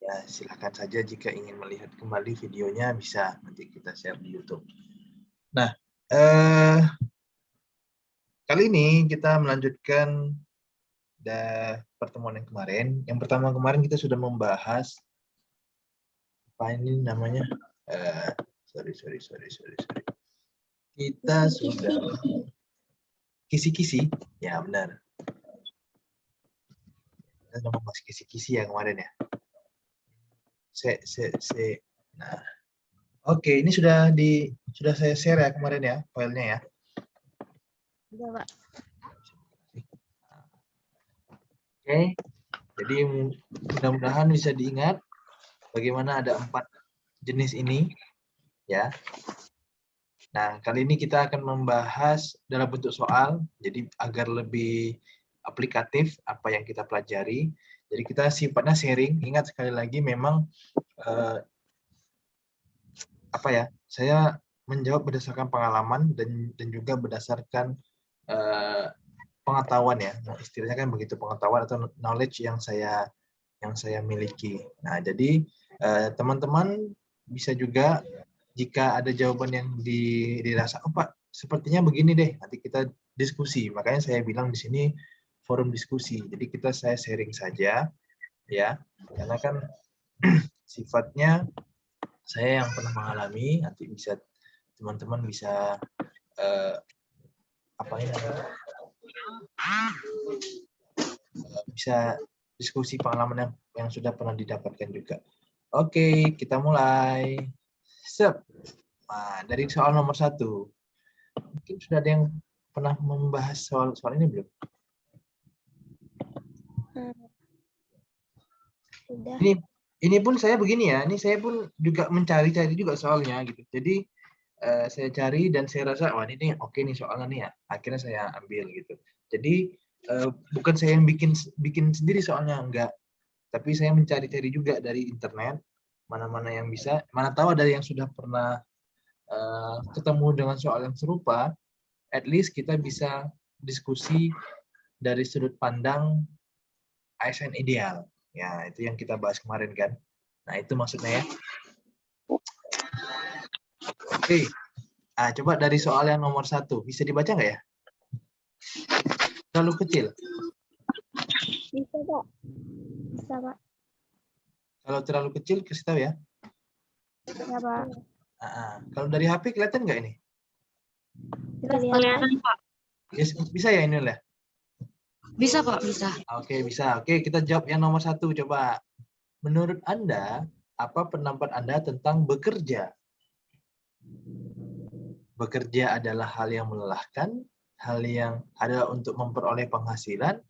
Ya, silahkan saja jika ingin melihat kembali videonya bisa nanti kita share di YouTube. Nah, kali ini kita melanjutkan pertemuan yang kemarin. Yang pertama kemarin kita sudah membahas apa ini namanya? Sorry. Kita sudah kisi-kisi, ya benar. Kita sudah membahas kisi-kisi ya kemarin ya. Nah, oke, ini sudah saya share ya kemarin ya filenya ya. Sudah, Pak. Oke, jadi mudah-mudahan bisa diingat bagaimana ada 4 jenis ini ya. Nah, kali ini kita akan membahas dalam bentuk soal, jadi agar lebih aplikatif apa yang kita pelajari. Jadi kita sifatnya sharing. Ingat sekali lagi memang saya menjawab berdasarkan pengalaman dan juga berdasarkan pengetahuan ya. Istilahnya kan begitu, pengetahuan atau knowledge yang saya miliki. Nah, jadi teman-teman bisa juga jika ada jawaban yang dirasa, oh Pak, sepertinya begini deh, nanti kita diskusi. Makanya saya bilang di sini forum diskusi. Jadi saya sharing saja, ya, karena kan sifatnya saya yang pernah mengalami. Nanti bisa teman-teman bisa bisa diskusi pengalaman yang sudah pernah didapatkan juga. Oke, kita mulai. Nah, dari soal nomor 1. Mungkin sudah ada yang pernah membahas soal ini belum? Sudah. Ini pun saya begini ya, ini saya pun juga mencari-cari juga soalnya gitu. Jadi saya cari dan saya rasa wah ini oke nih soalnya nih ya. Akhirnya saya ambil gitu. Jadi bukan saya yang bikin sendiri soalnya, enggak. Tapi saya mencari-cari juga dari internet mana-mana yang bisa, mana tahu ada yang sudah pernah ketemu dengan soal yang serupa, at least kita bisa diskusi dari sudut pandang ASN ideal. Ya, itu yang kita bahas kemarin kan. Nah, itu maksudnya ya. Oke. Nah, coba dari soal yang nomor 1. Bisa dibaca nggak ya? Terlalu kecil? Bisa, Pak. Bisa, Pak. Kalau terlalu kecil, kasih tahu ya. Ya, Pak. Kalau dari HP kelihatan nggak ini? Kelihatan, Pak. Yes, bisa ya ini lah? Bisa, Pak. Bisa. Oke, bisa. Oke, kita jawab yang nomor 1. Coba. Menurut Anda, apa pendapat Anda tentang bekerja? Bekerja adalah hal yang melelahkan, hal yang adalah untuk memperoleh penghasilan,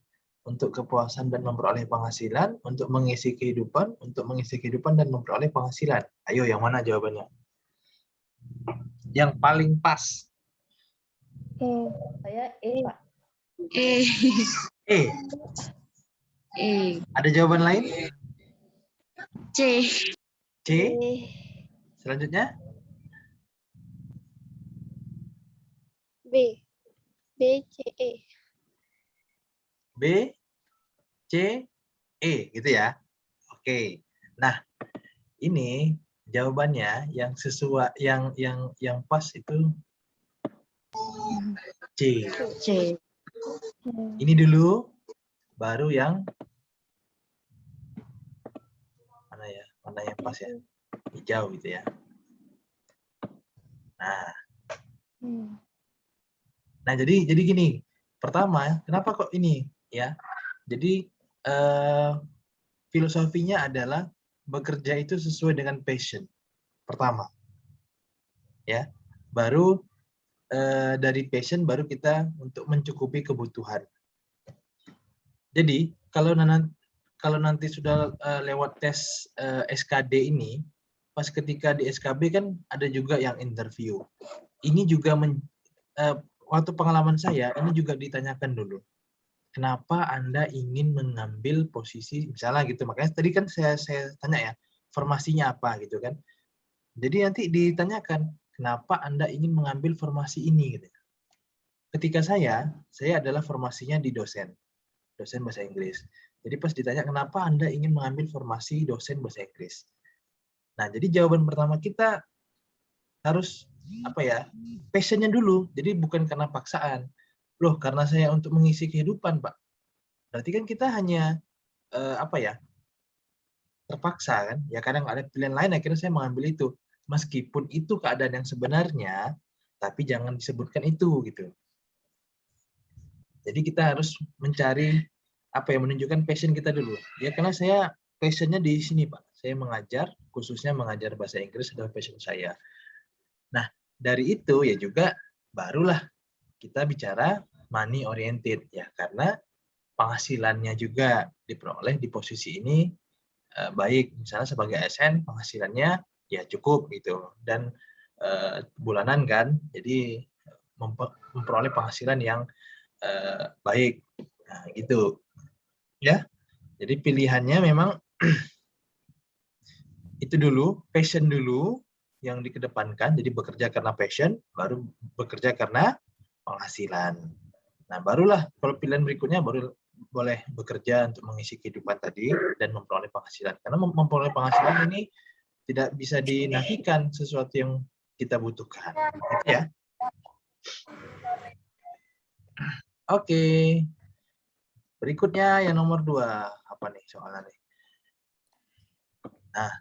untuk kepuasan dan memperoleh penghasilan, untuk mengisi kehidupan dan memperoleh penghasilan. Ayo, yang mana jawabannya? Yang paling pas. Saya Pak. Ada jawaban lain? C. Selanjutnya? B. C, E. B, C, E, gitu ya. Oke. Nah, ini jawabannya yang sesuai yang pas itu C. Ini dulu baru yang mana yang pas ya? Hijau gitu ya. Nah, jadi gini. Pertama, kenapa kok ini ya? Jadi filosofinya adalah bekerja itu sesuai dengan passion. Pertama. Ya. Baru dari passion baru kita untuk mencukupi kebutuhan. Jadi, kalau nanti sudah lewat tes SKD ini, pas ketika di SKB kan ada juga yang interview. Ini juga waktu pengalaman saya, ini juga ditanyakan dulu. Kenapa Anda ingin mengambil posisi, misalnya gitu. Makanya tadi kan saya tanya ya, formasinya apa gitu kan. Jadi nanti ditanyakan, kenapa Anda ingin mengambil formasi ini gitu. Ketika saya adalah formasinya di dosen bahasa Inggris. Jadi pas ditanya kenapa Anda ingin mengambil formasi dosen bahasa Inggris. Nah, jadi jawaban pertama kita harus passionnya dulu. Jadi bukan karena paksaan. Loh, karena saya untuk mengisi kehidupan, Pak. Berarti kan kita hanya terpaksa kan? Ya kadang ada pilihan lain, akhirnya saya mengambil itu. Meskipun itu keadaan yang sebenarnya, tapi jangan disebutkan itu gitu. Jadi kita harus mencari menunjukkan passion kita dulu. Ya karena saya passionnya di sini, Pak. Saya mengajar, khususnya mengajar bahasa Inggris adalah passion saya. Nah, dari itu ya juga barulah kita bicara money oriented ya, karena penghasilannya juga diperoleh di posisi ini baik. Misalnya sebagai ASN penghasilannya ya cukup gitu, dan bulanan kan, jadi memperoleh penghasilan yang baik. Nah, gitu ya. Jadi pilihannya memang itu dulu, passion dulu yang dikedepankan. Jadi bekerja karena passion, baru bekerja karena penghasilan. Nah, barulah kalau pilihan berikutnya baru boleh bekerja untuk mengisi kehidupan tadi dan memperoleh penghasilan. Karena memperoleh penghasilan ini tidak bisa dinafikan sesuatu yang kita butuhkan. Gitu ya. Oke. Berikutnya yang nomor 2. Apa nih soalnya nih? Nah,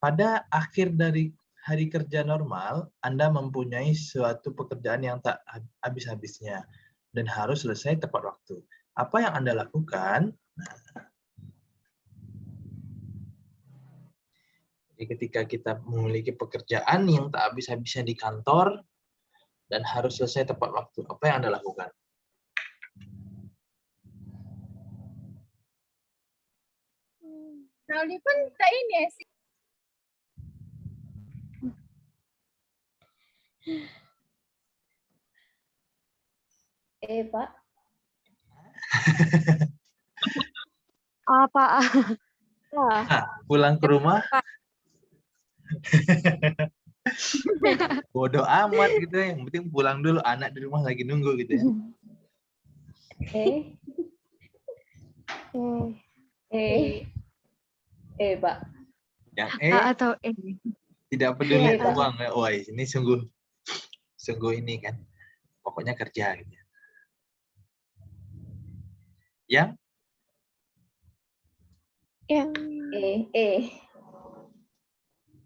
pada akhir dari hari kerja normal, Anda mempunyai suatu pekerjaan yang tak habis-habisnya dan harus selesai tepat waktu. Apa yang Anda lakukan? Nah, jadi ketika kita memiliki pekerjaan yang tak habis-habisnya di kantor dan harus selesai tepat waktu, apa yang Anda lakukan? Rauli pun tak ini ya sih. Pak. Apa? Pulang ke rumah? Bodoh amat gitu ya. Yang penting pulang dulu, anak di rumah lagi nunggu gitu ya. Pak. Yang A atau E? tidak peduli Pak. uang ya. Wah, ini sungguh ini kan. Pokoknya kerja gitu. Yang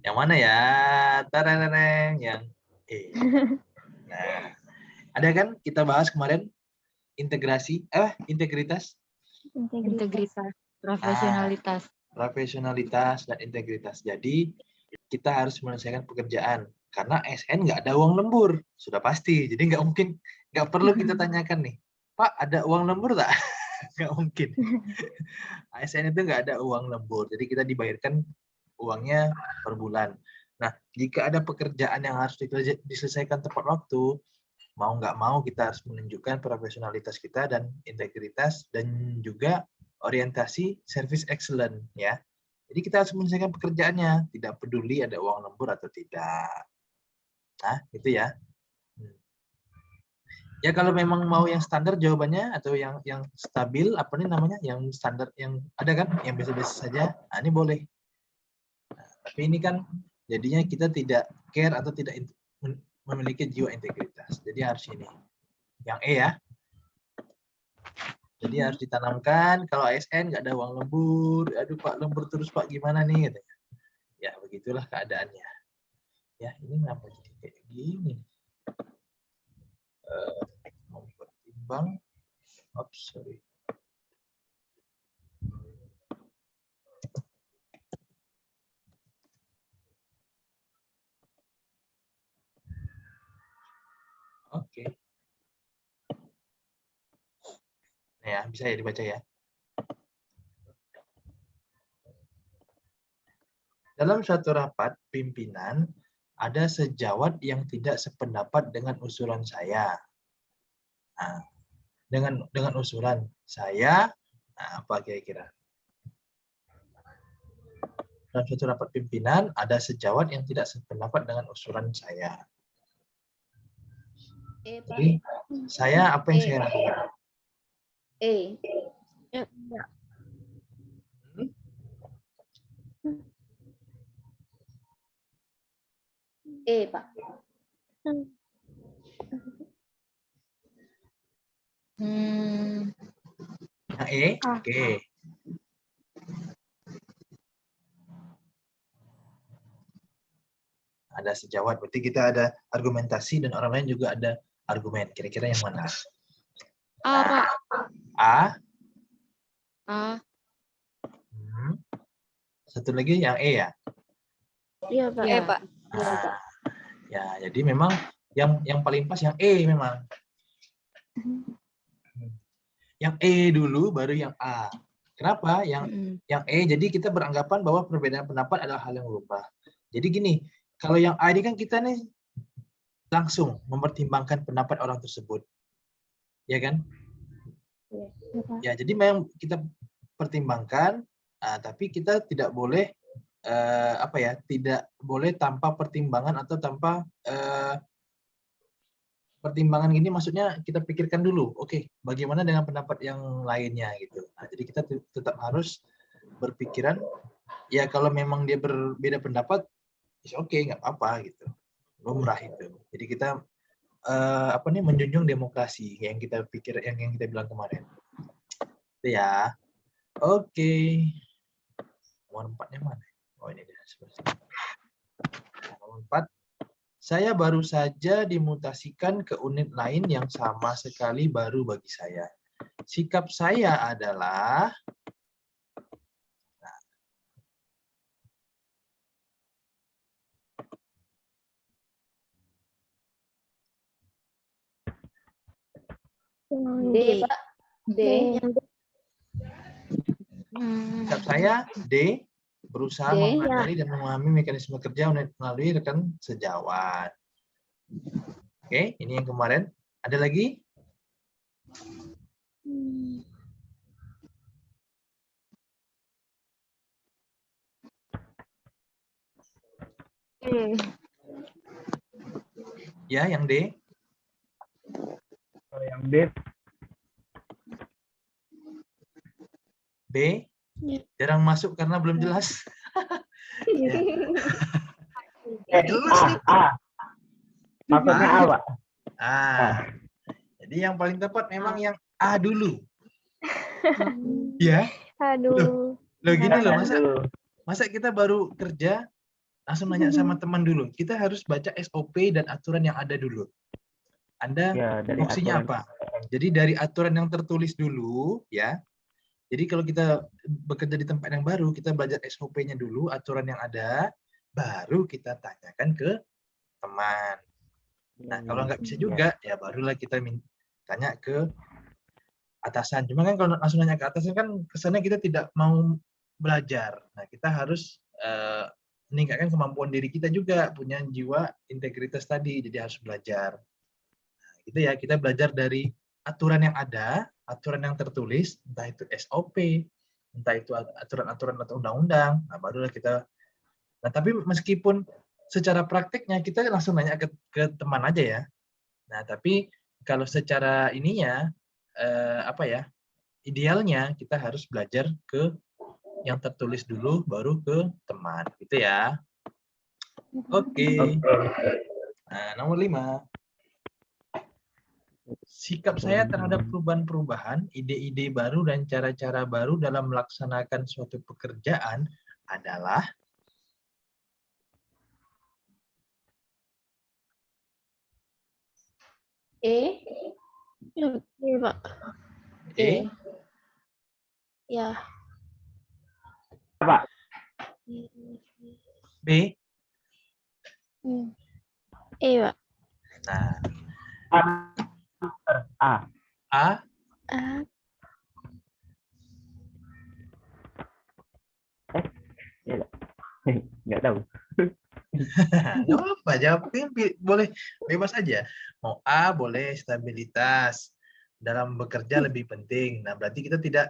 yang mana ya? Tararareng, yang Nah, ada kan kita bahas kemarin integritas, profesionalitas. Profesionalitas dan integritas. Jadi kita harus menyelesaikan pekerjaan karena ASN nggak ada uang lembur, sudah pasti. Jadi nggak perlu kita tanyakan nih, Pak ada uang lembur tak? Nggak mungkin. ASN itu nggak ada uang lembur, jadi kita dibayarkan uangnya per bulan. Nah, jika ada pekerjaan yang harus diselesaikan tepat waktu, mau nggak mau kita harus menunjukkan profesionalitas kita dan integritas dan juga orientasi service excellent ya. Jadi kita harus menyelesaikan pekerjaannya, tidak peduli ada uang lembur atau tidak. Nah, itu ya. Ya kalau memang mau yang standar jawabannya atau yang stabil apa nih namanya, yang standar yang ada kan, yang biasa-biasa saja, nah ini boleh. Nah, tapi ini kan jadinya kita tidak care atau tidak memiliki jiwa integritas. Jadi harus ini. Yang E ya. Jadi harus ditanamkan kalau ASN nggak ada uang lembur, aduh Pak lembur terus Pak gimana nih katanya. Ya begitulah keadaannya. Ya ini kenapa jadi kayak gini? Mempertimbang, sorry. Oke. Ya bisa ya dibaca ya. Dalam suatu rapat pimpinan, ada sejawat yang tidak sependapat dengan usulan saya. Nah, dengan usulan saya, nah, apa kira-kira? Dalam suatu rapat pimpinan, ada sejawat yang tidak sependapat dengan usulan saya. Jadi, saya apa yang saya lakukan? E. Ya. E, Pak. Yang E, Ah. oke. Ada sejawat, berarti kita ada argumentasi dan orang lain juga ada argumen. Kira-kira yang mana? A, Pak. A. A. Satu lagi yang E ya. Iya, Pak. Ya. Pak. Nah, ya, jadi memang yang paling pas yang E memang. Yang E dulu baru yang A. Kenapa? Yang E, jadi kita beranggapan bahwa perbedaan pendapat adalah hal yang berubah. Jadi gini, kalau yang A ini kan kita nih langsung mempertimbangkan pendapat orang tersebut. Ya kan? Iya, Pak. Ya, jadi memang kita pertimbangkan, tapi kita tidak boleh tidak boleh tanpa pertimbangan atau tanpa pertimbangan gini, maksudnya kita pikirkan dulu, oke, bagaimana dengan pendapat yang lainnya gitu. Nah, jadi kita tetap harus berpikiran, ya kalau memang dia berbeda pendapat, oke, nggak apa-apa gitu, lumrah itu. Jadi kita menjunjung demokrasi yang kita pikir, yang kita bilang kemarin. Itu ya. Oke. Nomor 4-nya mana? Oh, ini dia. Nomor 4. Saya baru saja dimutasikan ke unit lain yang sama sekali baru bagi saya. Sikap saya adalah Yang D, D. Pak. D. Yang D. sikap saya D, berusaha D, mempelajari dan memahami mekanisme kerja unit melalui rekan sejawat. Oke, ini yang kemarin. Ada lagi? Ya, yang D. Kalau yang B, B. Ya. Jarang masuk karena belum jelas. Ya. Jelas nih. A. Maksudnya A, Pak. Jadi yang paling tepat memang yang A dulu. Ya. Aduh. Loh gini loh, Aduh. masa kita baru kerja langsung nanya sama teman dulu. Kita harus baca SOP dan aturan yang ada dulu. Anda Ya, dari fungsinya aturan. apa? Jadi dari aturan yang tertulis dulu, ya. Jadi kalau kita bekerja di tempat yang baru, kita belajar SOP-nya dulu, aturan yang ada, baru kita tanyakan ke teman. Nah, kalau nggak bisa juga, ya barulah kita tanya ke atasan. Cuma kan kalau langsung nanya ke atasan kan kesannya kita tidak mau belajar. Nah, kita harus meningkatkan kemampuan diri kita juga, punya jiwa integritas tadi, jadi harus belajar. Nah, gitu ya, kita belajar dari aturan yang ada, aturan yang tertulis, entah itu SOP, entah itu aturan-aturan atau undang-undang, nah barulah kita. Nah, tapi meskipun secara prakteknya kita langsung nanya ke teman aja ya. Nah, tapi kalau secara ininya, idealnya kita harus belajar ke yang tertulis dulu, baru ke teman, gitu ya. Oke. Nah, nomor 5. Sikap saya terhadap perubahan-perubahan, ide-ide baru, dan cara-cara baru dalam melaksanakan suatu pekerjaan adalah Ya, iya, Pak. E. Ya. Pak. B. E, Pak. Nah, A. A. A. Nggak tahu. Nggak apa-apa, jawabin boleh bebas aja. Mau A boleh stabilitas, dalam bekerja lebih penting. Nah, berarti kita tidak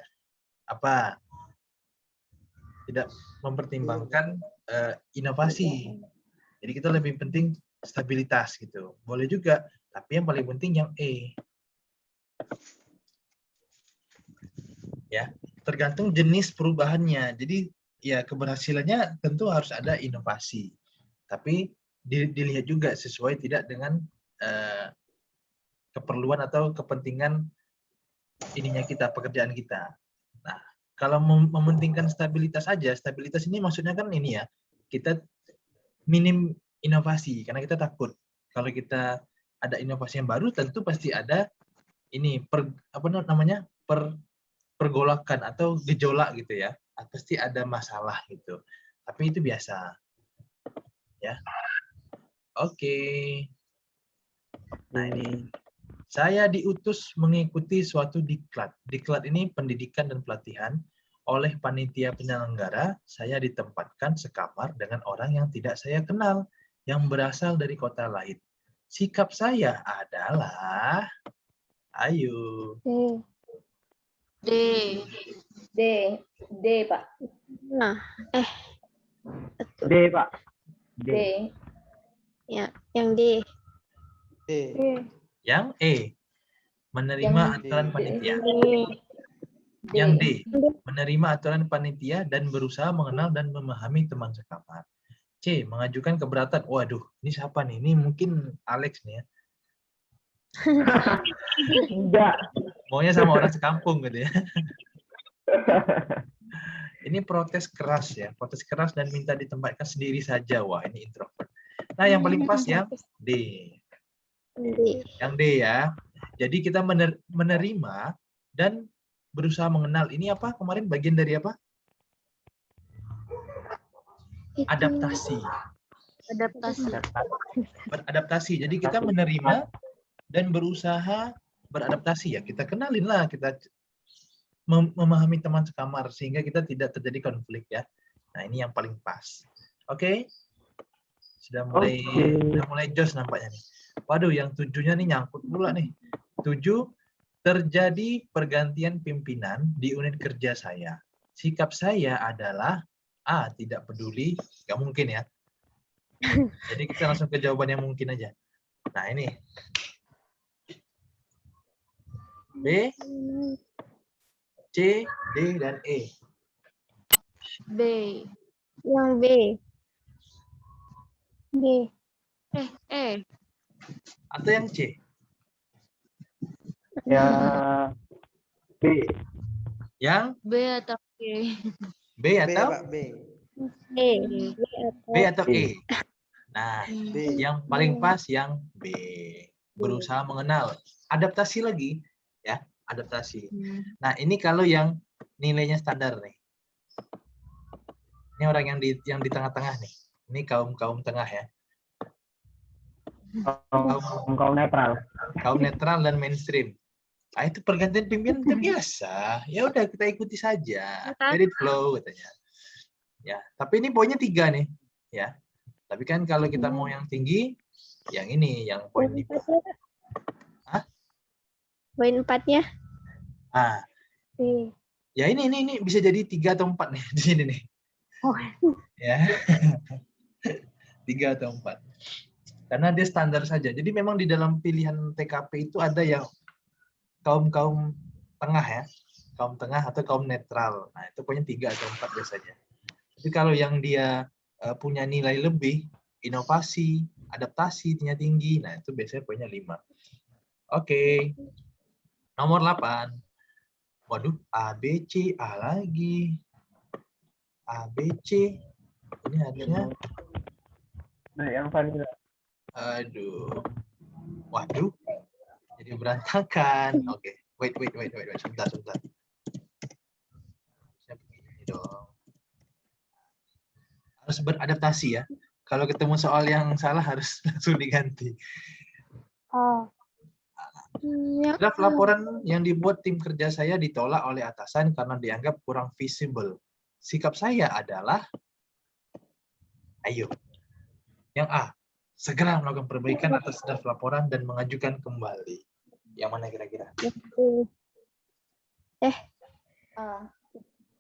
mempertimbangkan inovasi. Jadi kita lebih penting stabilitas gitu. Boleh juga, tapi yang paling penting yang E. Ya, tergantung jenis perubahannya. Jadi ya keberhasilannya tentu harus ada inovasi. Tapi dilihat juga sesuai tidak dengan keperluan atau kepentingan ininya kita, pekerjaan kita. Nah, kalau mementingkan stabilitas aja, stabilitas ini maksudnya kan ini ya, kita minim inovasi karena kita takut kalau kita ada inovasi yang baru tentu pasti ada ini pergolakan atau gejolak gitu ya, pasti ada masalah gitu. Tapi itu biasa, ya. Oke. Nah ini, saya diutus mengikuti suatu diklat. Diklat ini pendidikan dan pelatihan. Oleh panitia penyelenggara, saya ditempatkan sekamar dengan orang yang tidak saya kenal, yang berasal dari kota lain. Sikap saya adalah, ayo. D. D. D, Pak. Nah, D, Pak. D. D. ya, yang D. Yang E, menerima Yang aturan D. panitia. D. Yang D, menerima aturan panitia dan berusaha mengenal dan memahami teman sekamar. C, mengajukan keberatan. Waduh, ini siapa nih? Ini mungkin Alex nih ya. Enggak. Maunya sama orang sekampung gitu ya. Ini protes keras ya, protes keras dan minta ditempatkan sendiri saja. Wah, ini introvert. Nah, yang paling pas yang D. D. Yang D ya. Jadi kita menerima dan berusaha mengenal. Ini apa? Kemarin bagian dari apa? Itu. Adaptasi. Adaptasi. Beradaptasi. Jadi kita menerima dan berusaha beradaptasi ya. Kita kenalin lah, kita memahami teman sekamar sehingga kita tidak terjadi konflik ya. Nah, ini yang paling pas. Oke? Sudah mulai jos nampaknya nih. Waduh, yang 7-nya nih nyangkut pula nih. 7, terjadi pergantian pimpinan di unit kerja saya. Sikap saya adalah A, tidak peduli, nggak mungkin ya. Jadi kita langsung ke jawaban yang mungkin aja. Nah, ini. B, C, D, dan E. B. Yang B. B. E. Atau yang C? Ya. B. Yang B atau C. B atau B. B. B atau E? Nah, B. yang paling pas yang B. Berusaha mengenal. Adaptasi lagi, ya, adaptasi. Nah, ini kalau yang nilainya standar nih. Ini orang yang di tengah-tengah nih. Ini kaum tengah ya. Kaum netral. Kaum netral dan mainstream. Nah, itu pergantian pimpinan itu biasa. Ya udah kita ikuti saja. Let it flow katanya. Ya, tapi ini poinnya 3 nih, ya. Tapi kan kalau kita mau yang tinggi, yang ini, yang poin di Hah? Poin 4-nya. Ah, B. ya ini bisa jadi 3 atau 4 nih di sini nih. Oh. Ya. 3 atau 4. Karena dia standar saja. Jadi memang di dalam pilihan TKP itu ada yang kaum tengah ya. Kaum tengah atau kaum netral. Nah, itu poinnya 3 atau 4 biasanya. Tapi kalau yang dia punya nilai lebih, inovasi, adaptasi, tinggi, nah itu biasanya poinnya 5. Oke. Nomor 8. Waduh, A, B, C, A lagi. A, B, C. Ini harusnya. Nah, yang paling Aduh. Waduh. Jadi berantakan. Oke. Wait. Sebentar. Ini dong. Harus beradaptasi ya. Kalau ketemu soal yang salah harus langsung diganti. Draft laporan yang dibuat tim kerja saya ditolak oleh atasan karena dianggap kurang visible. Sikap saya adalah, ayo, yang A, segera melakukan perbaikan atas draft laporan dan mengajukan kembali. Yang mana kira-kira?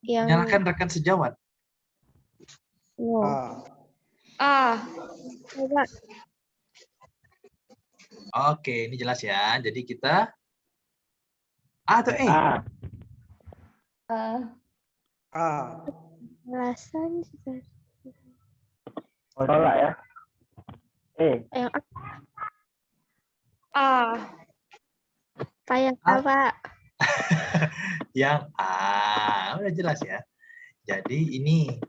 Yang Nyalakan rekan sejawat. A. coba. Oke, ini jelas ya. Jadi kita A atau E? A. A. Alasan juga. Tolak ya. Yang A. apa yang apa? Yang A. Udah jelas ya. Jadi ini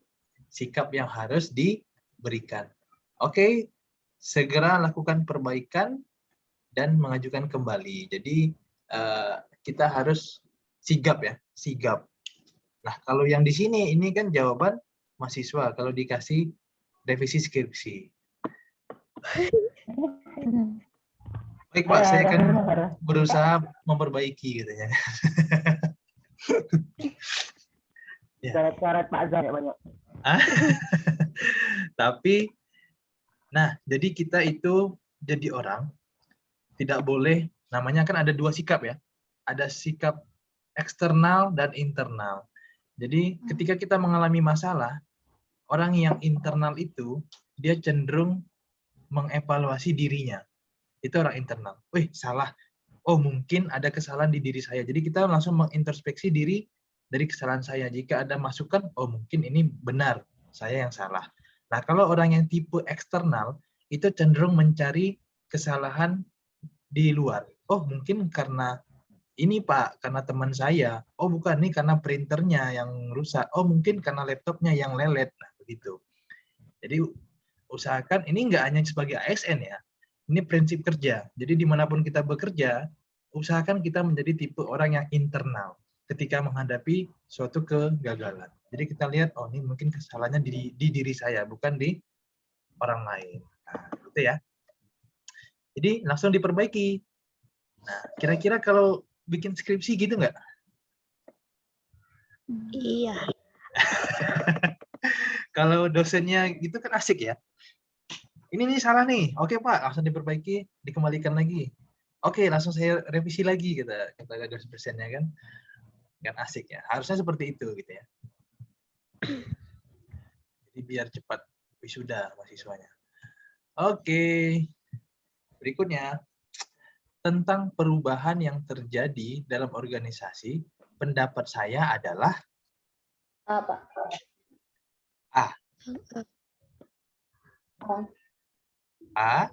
sikap yang harus diberikan. Oke, segera lakukan perbaikan dan mengajukan kembali. Jadi kita harus sigap ya, sigap. Nah, kalau yang di sini ini kan jawaban mahasiswa kalau dikasih revisi skripsi. Baik Pak, saya akan berusaha memperbaiki katanya. Ya. Coret-coret Pak Zak ya banyak. Tapi, nah, jadi kita itu jadi orang tidak boleh, namanya kan ada dua sikap ya. Ada sikap eksternal dan internal. Jadi ketika kita mengalami masalah, orang yang internal itu dia cenderung mengevaluasi dirinya. Itu orang internal. Wih, salah. Oh, mungkin ada kesalahan di diri saya. Jadi kita langsung mengintrospeksi diri dari kesalahan saya. Jika ada masukan, oh mungkin ini benar, saya yang salah. Nah, kalau orang yang tipe eksternal itu cenderung mencari kesalahan di luar. Oh, mungkin karena ini Pak, karena teman saya. Oh bukan, ini karena printernya yang rusak. Oh mungkin karena laptopnya yang lelet. Nah begitu. Jadi usahakan, ini nggak hanya sebagai ASN ya. Ini prinsip kerja. Jadi dimanapun kita bekerja, usahakan kita menjadi tipe orang yang internal ketika menghadapi suatu kegagalan. Jadi kita lihat, oh ini mungkin kesalahannya di diri saya, bukan di orang lain. Nah, gitu ya. Jadi langsung diperbaiki. Nah, kira-kira kalau bikin skripsi gitu nggak? Iya. Kalau dosennya gitu kan asik ya. Ini salah nih. Oke Pak, langsung diperbaiki, dikembalikan lagi. Oke, langsung saya revisi lagi kata dosennya kan. Kan asik ya. Harusnya seperti itu gitu ya. Jadi biar cepat wisuda mahasiswanya. Oke. Berikutnya, tentang perubahan yang terjadi dalam organisasi, pendapat saya adalah Apa? A.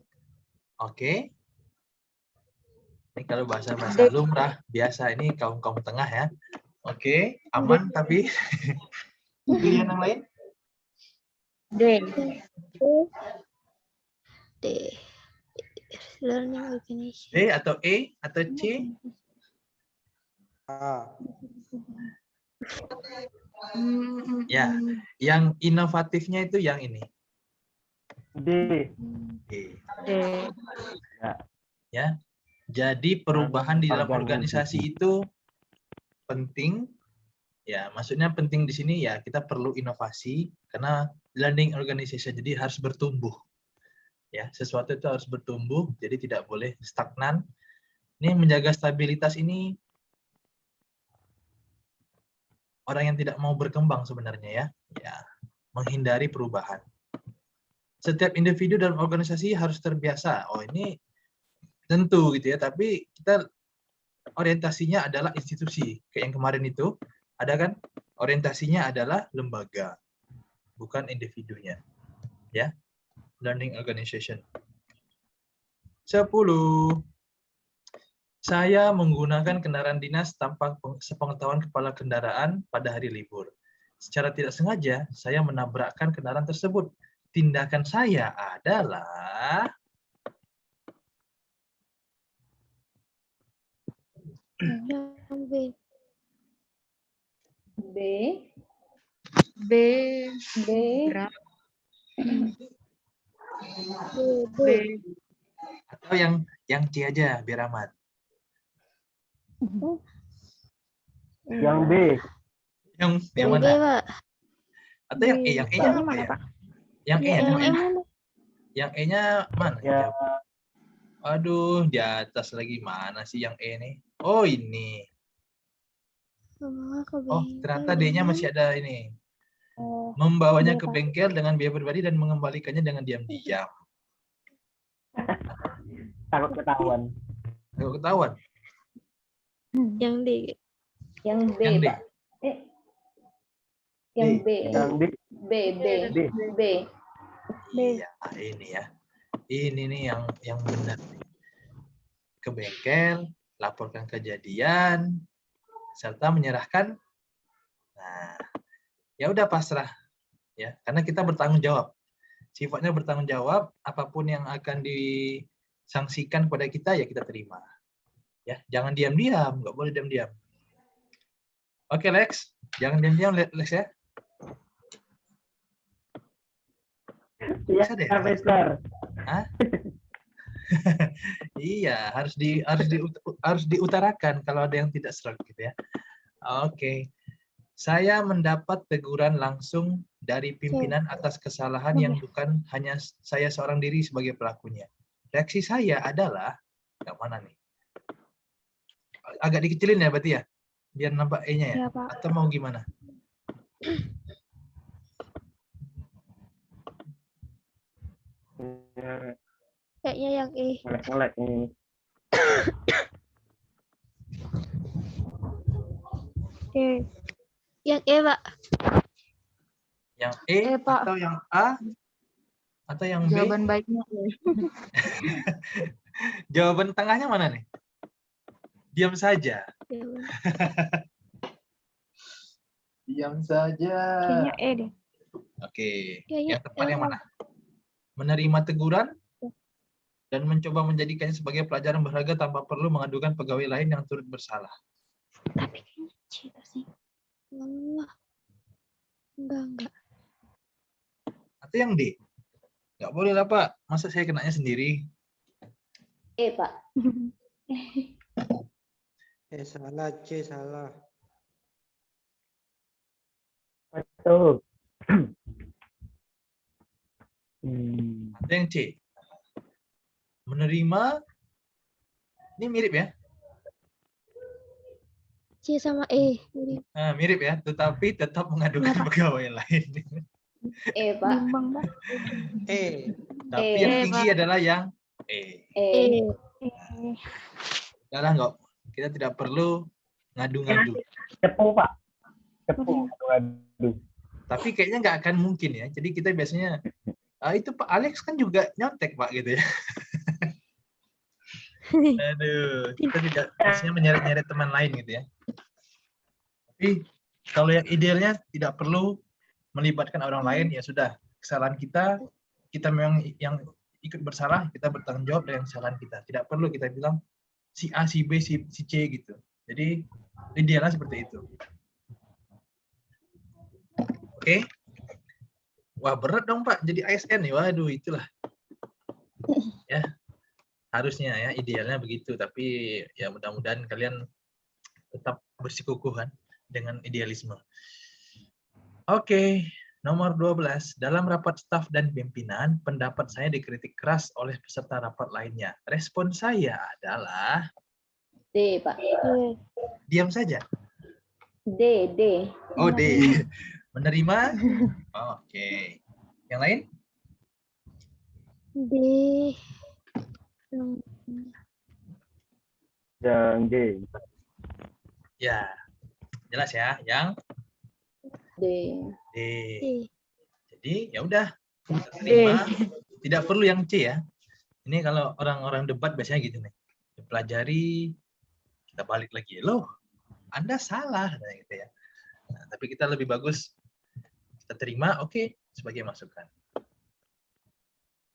Oke. Ini kalau bahasa-bahasa lumrah, biasa ini kaum-kaum tengah ya. Oke, aman tapi pilihan yang lain? D. D. Learning organization. D atau E atau C? Ya, yang inovatifnya itu yang ini. D. D. D. Ya. Jadi perubahan di dalam organisasi itu penting. Ya, maksudnya penting di sini ya kita perlu inovasi karena learning organization jadi harus bertumbuh. Ya, sesuatu itu harus bertumbuh, jadi tidak boleh stagnan. Ini menjaga stabilitas ini orang yang tidak mau berkembang sebenarnya ya. Ya, menghindari perubahan. Setiap individu dalam organisasi harus terbiasa. Oh, ini tentu gitu ya, tapi kita orientasinya adalah institusi. Kayak yang kemarin itu, ada kan? Orientasinya adalah lembaga, bukan individunya. Ya. Learning organization. 10. Saya menggunakan kendaraan dinas tanpa sepengetahuan kepala kendaraan pada hari libur. Secara tidak sengaja, saya menabrakkan kendaraan tersebut. Tindakan saya adalah Yang B. B. B. B. Berapa? B. B. atau yang C aja biar aman. Yang B. Yang B, mana? Pak. Atau yang E? Yang E-nya apa mana, ya? Pak? Yang E Yang yang E mana? Yang E-nya mana? Ya. Aduh, di atas lagi mana sih yang E nih? Oh, ini. Oh, ternyata D-nya masih ada ini. Membawanya ke bengkel dengan biaya pribadi dan mengembalikannya dengan diam-diam. Takut ketahuan. Kalau ketahuan. Yang D. Yang B, Yang D. Pak. Yang B. Yang D. B. D. B. Iya, ini ya. Ini nih yang benar. Ke bengkel, laporkan kejadian, serta menyerahkan. Nah, ya udah pasrah ya, karena kita bertanggung jawab. Sifatnya bertanggung jawab, apapun yang akan disangsikan pada kita ya kita terima. Ya, jangan diam-diam, nggak boleh diam-diam. Oke, Lex, jangan diam-diam, Lex ya. Iya, Bisa deh. Mister. Hah? Iya, harus diutarakan kalau ada yang tidak serak gitu ya. Oke. Saya mendapat teguran langsung dari pimpinan atas kesalahan yang bukan hanya saya seorang diri sebagai pelakunya. Reaksi saya adalah, yang mana nih? Agak dikecilin ya berarti ya? Biar nampak E-nya ya? Ya, Pak. Atau mau gimana? Kayaknya yang E. Melek-melek ini. E. Yang E, Pak. Yang E, Pak. atau yang A? Atau yang B? Jawaban baiknya. Jawaban tengahnya mana nih? Diam saja. Ya, Pak. Diam saja. Kayaknya E deh. Oke. Kayaknya Yang tepat E, yang Pak. mana? Menerima teguran dan mencoba menjadikannya sebagai pelajaran berharga tanpa perlu mengadukan pegawai lain yang turut bersalah. Tapi kayaknya C sih. Enggak. Atau yang D? Nggak boleh lah, Pak. Masa saya kenanya sendiri? E, Pak. Salah, C salah. Betul. Atau yang C? Menerima, ini mirip ya? C sama E. Nah, mirip ya, tetapi tetap mengadukan Iya, Pak. pegawai lain. E, Pak. Bimbang, Pak. E. Tapi E, yang Pak. tinggi adalah yang E. E. E. Karena nggak, kita tidak perlu ngadu-ngadu. Cepu, Pak. Cepu. Aduh. Tapi kayaknya nggak akan mungkin ya. Jadi kita biasanya, itu Pak Alex kan juga nyontek, Pak, gitu ya. Aduh, kita tidak biasanya menyeret-nyeret teman lain gitu ya. Tapi kalau yang idealnya tidak perlu melibatkan orang lain, ya sudah, kesalahan kita memang yang ikut bersalah, kita bertanggung jawab dengan kesalahan kita. Tidak perlu kita bilang si A, si B, si C gitu. Jadi idealnya seperti itu. Oke. Wah, berat dong, Pak, jadi ASN nih. Waduh, itulah. Ya. Harusnya ya, idealnya begitu. Tapi ya mudah-mudahan kalian tetap bersikukuh kan dengan idealisme. Oke, nomor 12. Dalam rapat staf dan pimpinan, pendapat saya dikritik keras oleh peserta rapat lainnya. Respon saya adalah D, Pak. E. diam saja. D. Oh, D. Menerima? Oke. Yang lain? D. Yang D. Ya. Jelas ya, yang D. D. D. Jadi ya udah, kita terima. Tidak perlu yang C ya. Ini kalau orang-orang debat biasanya gitu nih. Dipelajari, kita balik lagi. Loh, Anda salah, gitu ya. Nah, tapi kita lebih bagus kita terima, oke, sebagai masukan.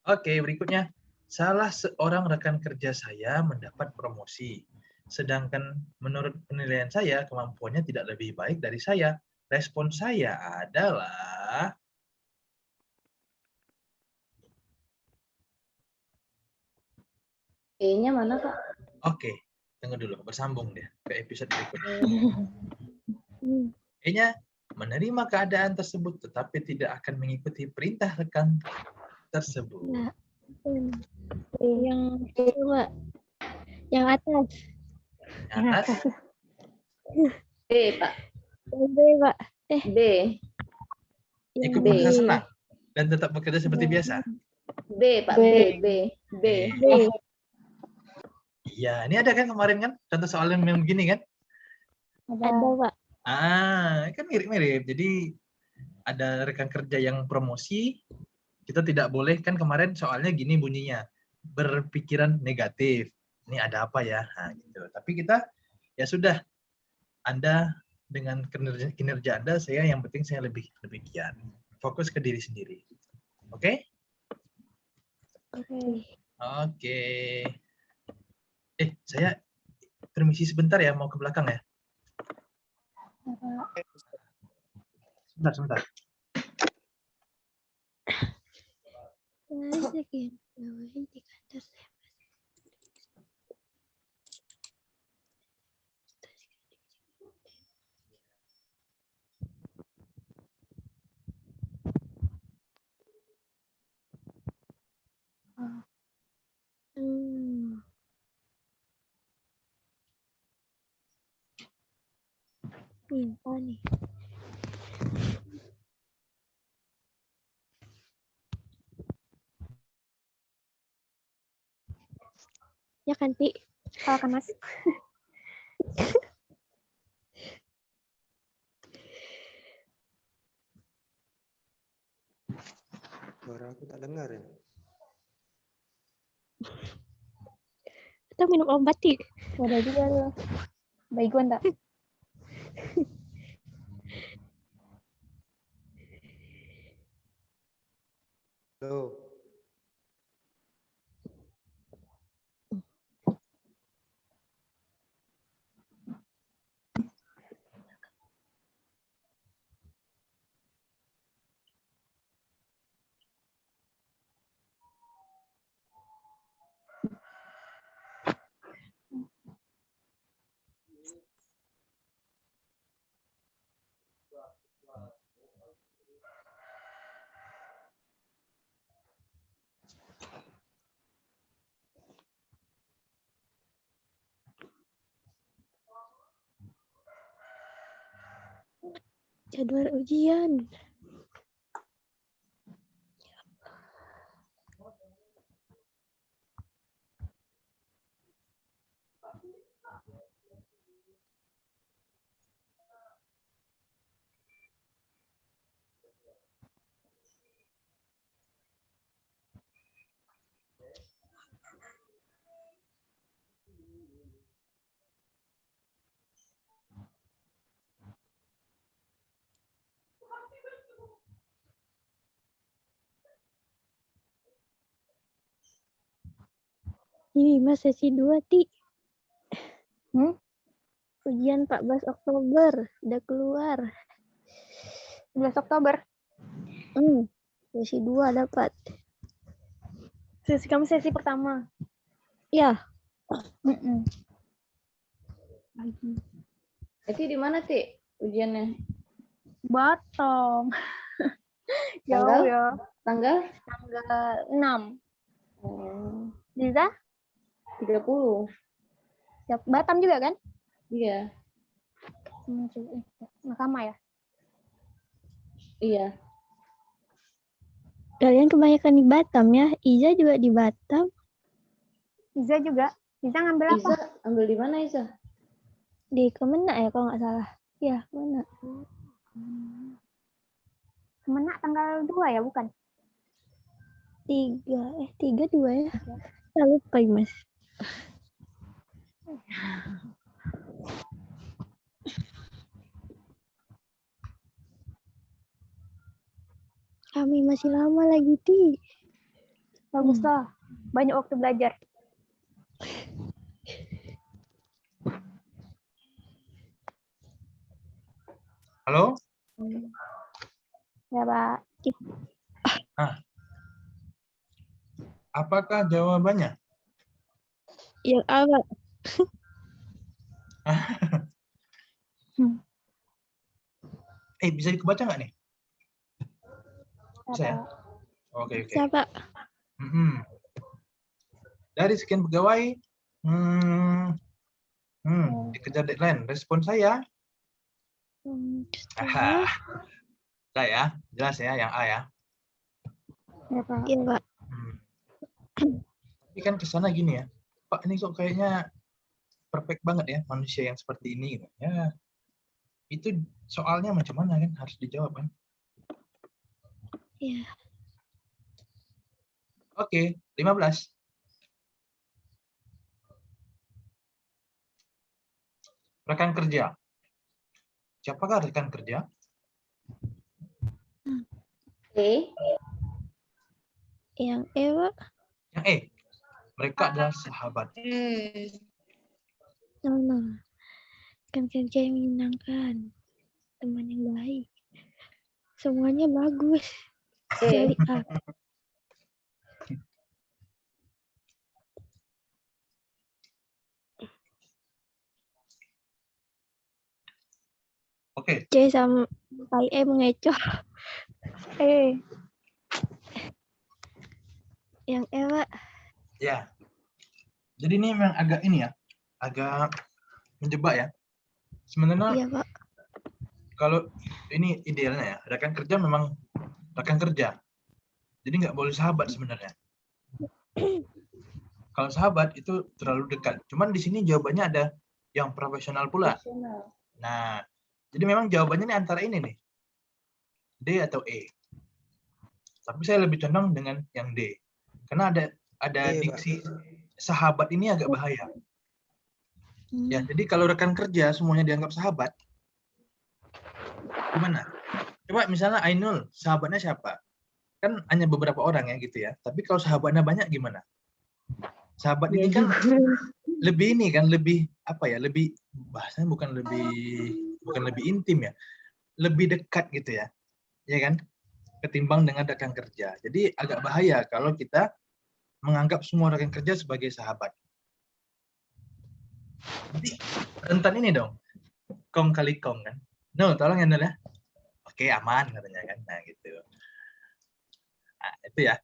Oke, berikutnya. Salah seorang rekan kerja saya mendapat promosi. Sedangkan menurut penilaian saya, kemampuannya tidak lebih baik dari saya. Respon saya adalah E-nya mana, Pak? oke, tunggu dulu, bersambung deh ke episode berikutnya. E-nya menerima keadaan tersebut tetapi tidak akan mengikuti perintah rekan tersebut. Nah, yang itu, Pak. Yang atas. Yang atas, B, Pak. Yang B, Pak. B. Yang ikut B. merasa senang dan tetap bekerja seperti biasa. B, Pak. B. Oh, iya, ini ada kan kemarin kan contoh soal yang begini kan? Ada, Pak. Kan mirip-mirip. Jadi ada rekan kerja yang promosi, kita tidak boleh, kan kemarin soalnya gini bunyinya, berpikiran negatif. Ini ada apa ya? Nah, gitu. Tapi kita ya sudah, Anda dengan kinerja Anda, yang penting saya lebih giat. Fokus ke diri sendiri. Oke? Oke. Saya permisi sebentar ya, mau ke belakang ya. Sebentar. Minta nih. Ya kan, Ti? Kalau kan, Mas. Suara aku tak dengar ya. Kita minum obat, Ti. Ada juga loh. Baiguan tak? Halo. Jadwal ujian. Ini Mas sesi 2, Ti. Ujian 14 Oktober udah keluar. 11 Oktober. Sesi 2 dapat. Kamu sesi pertama. Ya, Itu di mana, Ti? Ujiannya? Batam. Jauh Tanggal? ya. Tanggal? Tanggal 6. Oh, Liza? 30. Batam juga kan? Iya. Mahkamah ya? Iya. kalian kebanyakan di Batam ya. Iza juga di Batam. Liza juga. Liza ngambil apa? Isa, ambil di mana Isa? Di Kemenak ya kalau nggak salah. Ya, Kemenak. Kemenak tanggal 2 ya, bukan? 3, 2 ya. Saya lupa, Mas. Kami masih lama lagi, Ti. Bagus lah. Banyak waktu belajar. Halo? Ya, Pak. Apakah jawabannya? Yang apa? Bisa dibaca nggak nih? Bisa ya? Apa? Oke. Siapa? Dari sekian pegawai, dikejar deadline. Respon saya, saya jelas ya, yang A ya. Ya, Pak. Iya, Pak. Tapi kan kesana gini ya, Pak ini kok kayaknya perfect banget ya manusia yang seperti ini. Gitu. Ya, Itu soalnya macam mana kan? Harus dijawab kan? Iya. Oke, 15. Rekan kerja. Siapakah rekan kerja? E. Yang E, Pak. Yang E. Mereka adalah sahabat. No. Kan kerja yang menyenangkan. Teman yang baik. Semuanya bagus. E. Kecuali A. Oke. C sampai E mengecoh. E. Yang E, Pak. Ya. Jadi ini memang agak ini ya, agak menjebak ya. Sebenarnya Iya, Pak. kalau ini idealnya ya, rekan kerja memang rekan kerja. Jadi nggak boleh sahabat sebenarnya. Kalau sahabat itu terlalu dekat. Cuman di sini jawabannya ada yang profesional pula. Profesional. Nah, jadi memang jawabannya ini antara ini nih. D atau E. Tapi saya lebih condong dengan yang D. Karena ada E, Pak. diksi sahabat ini agak bahaya. Ya, Hmm. jadi kalau rekan kerja semuanya dianggap sahabat, gimana? Coba misalnya Ainul, sahabatnya siapa? Kan hanya beberapa orang ya gitu ya. Tapi kalau sahabatnya banyak gimana? Sahabat Iya ini kan juga. lebih ini kan, lebih apa ya? Lebih bahasanya bukan lebih intim ya. Lebih dekat gitu ya. Ya kan? Ketimbang dengan rekan kerja. Jadi agak bahaya kalau kita menganggap semua rekan kerja sebagai sahabat. Jadi rentan ini dong. Kong kali kong kan. No, tolong ya Nul ya. Oke, aman katanya kan. Nah, gitu. Nah, itu ya.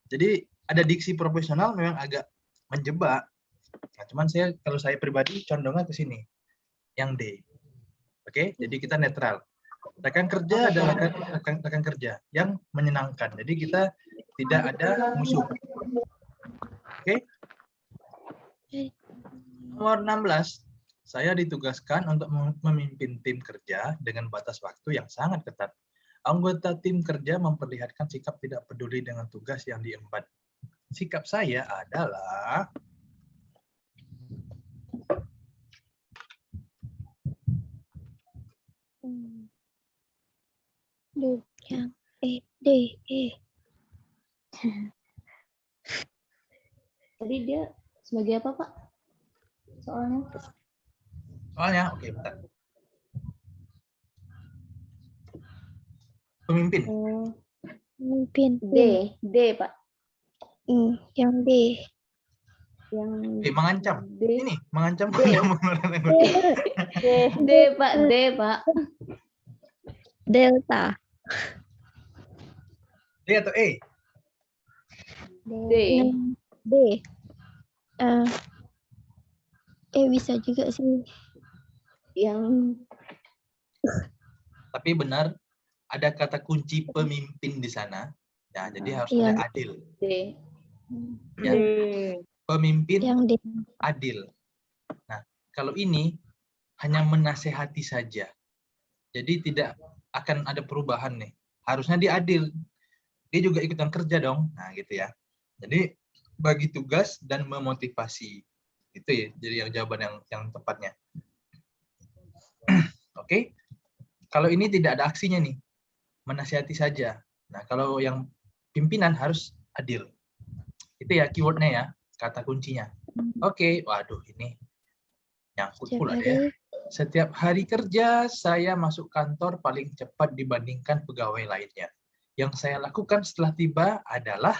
Jadi ada diksi profesional memang agak menjebak. Nah, cuman kalau saya pribadi condongnya ke sini. Yang D. Oke, jadi kita netral. Rekan kerja adalah rekan kerja yang menyenangkan. Jadi kita tidak ada musuh. Oke. Nomor 16. Saya ditugaskan untuk memimpin tim kerja dengan batas waktu yang sangat ketat. Anggota tim kerja memperlihatkan sikap tidak peduli dengan tugas yang diemban. Sikap saya adalah D. Yang E. D. E. Tadi dia sebagai apa, Pak? soalnya, oke, bentar. Pemimpin. Oh, Pemimpin. D, Pak. Yang D. Yang Mengancam. D. Ini mengancam. D. D, Pak. D, Pak. Delta. D atau E? D. D. Bisa juga sih. Yang Tapi benar, ada kata kunci pemimpin di sana. Ya, jadi harus Iya. ada adil. D. Ya. Pemimpin Yang D. adil. Nah, kalau ini hanya menasehati saja. Jadi tidak akan ada perubahan nih. Harusnya dia adil. Dia juga ikutan kerja dong. Nah, gitu ya. Jadi bagi tugas dan memotivasi. Itu ya, jadi yang jawaban yang tepatnya. Oke. Kalau ini tidak ada aksinya nih. Menasihati saja. Nah, kalau yang pimpinan harus adil. Itu ya keywordnya ya, kata kuncinya. Oke, waduh ini nyangkut Setiap pula hari. ya. Setiap hari kerja, saya masuk kantor paling cepat dibandingkan pegawai lainnya. Yang saya lakukan setelah tiba adalah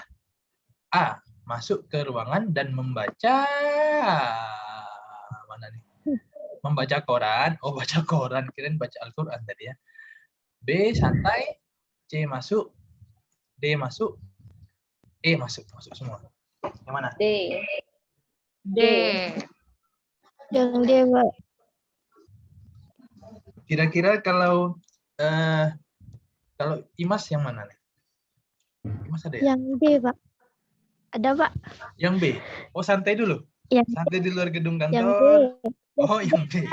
A. Masuk ke ruangan dan membaca... Mana nih? Membaca koran. Oh, baca koran. Kirain baca Al-Quran tadi ya. B. Santai. C. Masuk. D. Masuk. E. Masuk. Masuk semua. Yang mana? D. D. Yang D, Pak. Kira-kira kalau Imas yang mana nih? Imas ada ya? Yang D, Pak. Ada, Pak. Yang B. Oh, santai dulu. Yang Santai di luar gedung Yang D. kantor. Oh, yang B.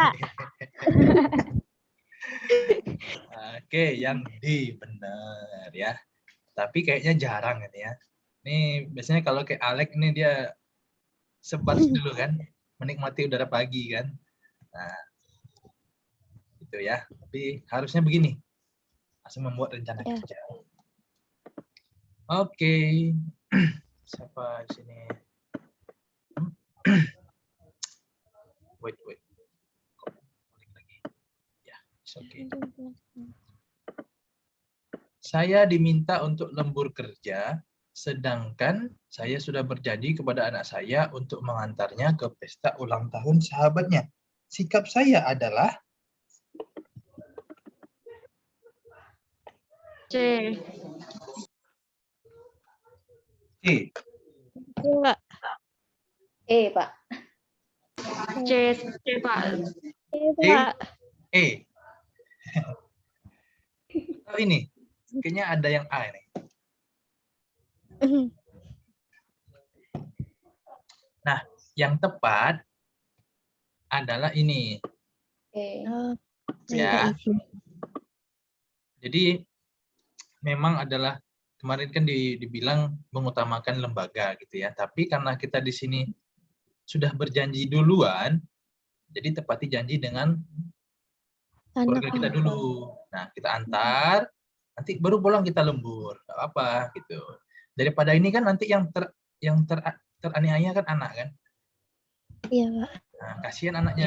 Oke, yang D benar ya. Tapi kayaknya jarang ini ya. Ini biasanya kalau kayak Alex ini dia sebat dulu kan, menikmati udara pagi kan. Nah, itu ya. Tapi harusnya begini. Langsung membuat rencana Ya. kerja. Oke. Siapa di sini? Wait. Kok balik lagi? Ya, it's okay. Saya diminta untuk lembur kerja, sedangkan saya sudah berjanji kepada anak saya untuk mengantarnya ke pesta ulang tahun sahabatnya. Sikap saya adalah C. C. Enggak. Pak. C. C, Pak. Pak. E. Oh ini, kayaknya ada yang A ini. Nah, yang tepat adalah ini. Ya. Jadi memang adalah kemarin kan dibilang mengutamakan lembaga gitu ya. Tapi karena kita di sini sudah berjanji duluan, jadi tepati janji dengan keluarga kita dulu. Nah, kita antar, nanti baru pulang kita lembur, nggak apa gitu. Daripada ini kan nanti yang teraniaya kan anak kan. Iya, Pak. Nah, kasihan anaknya.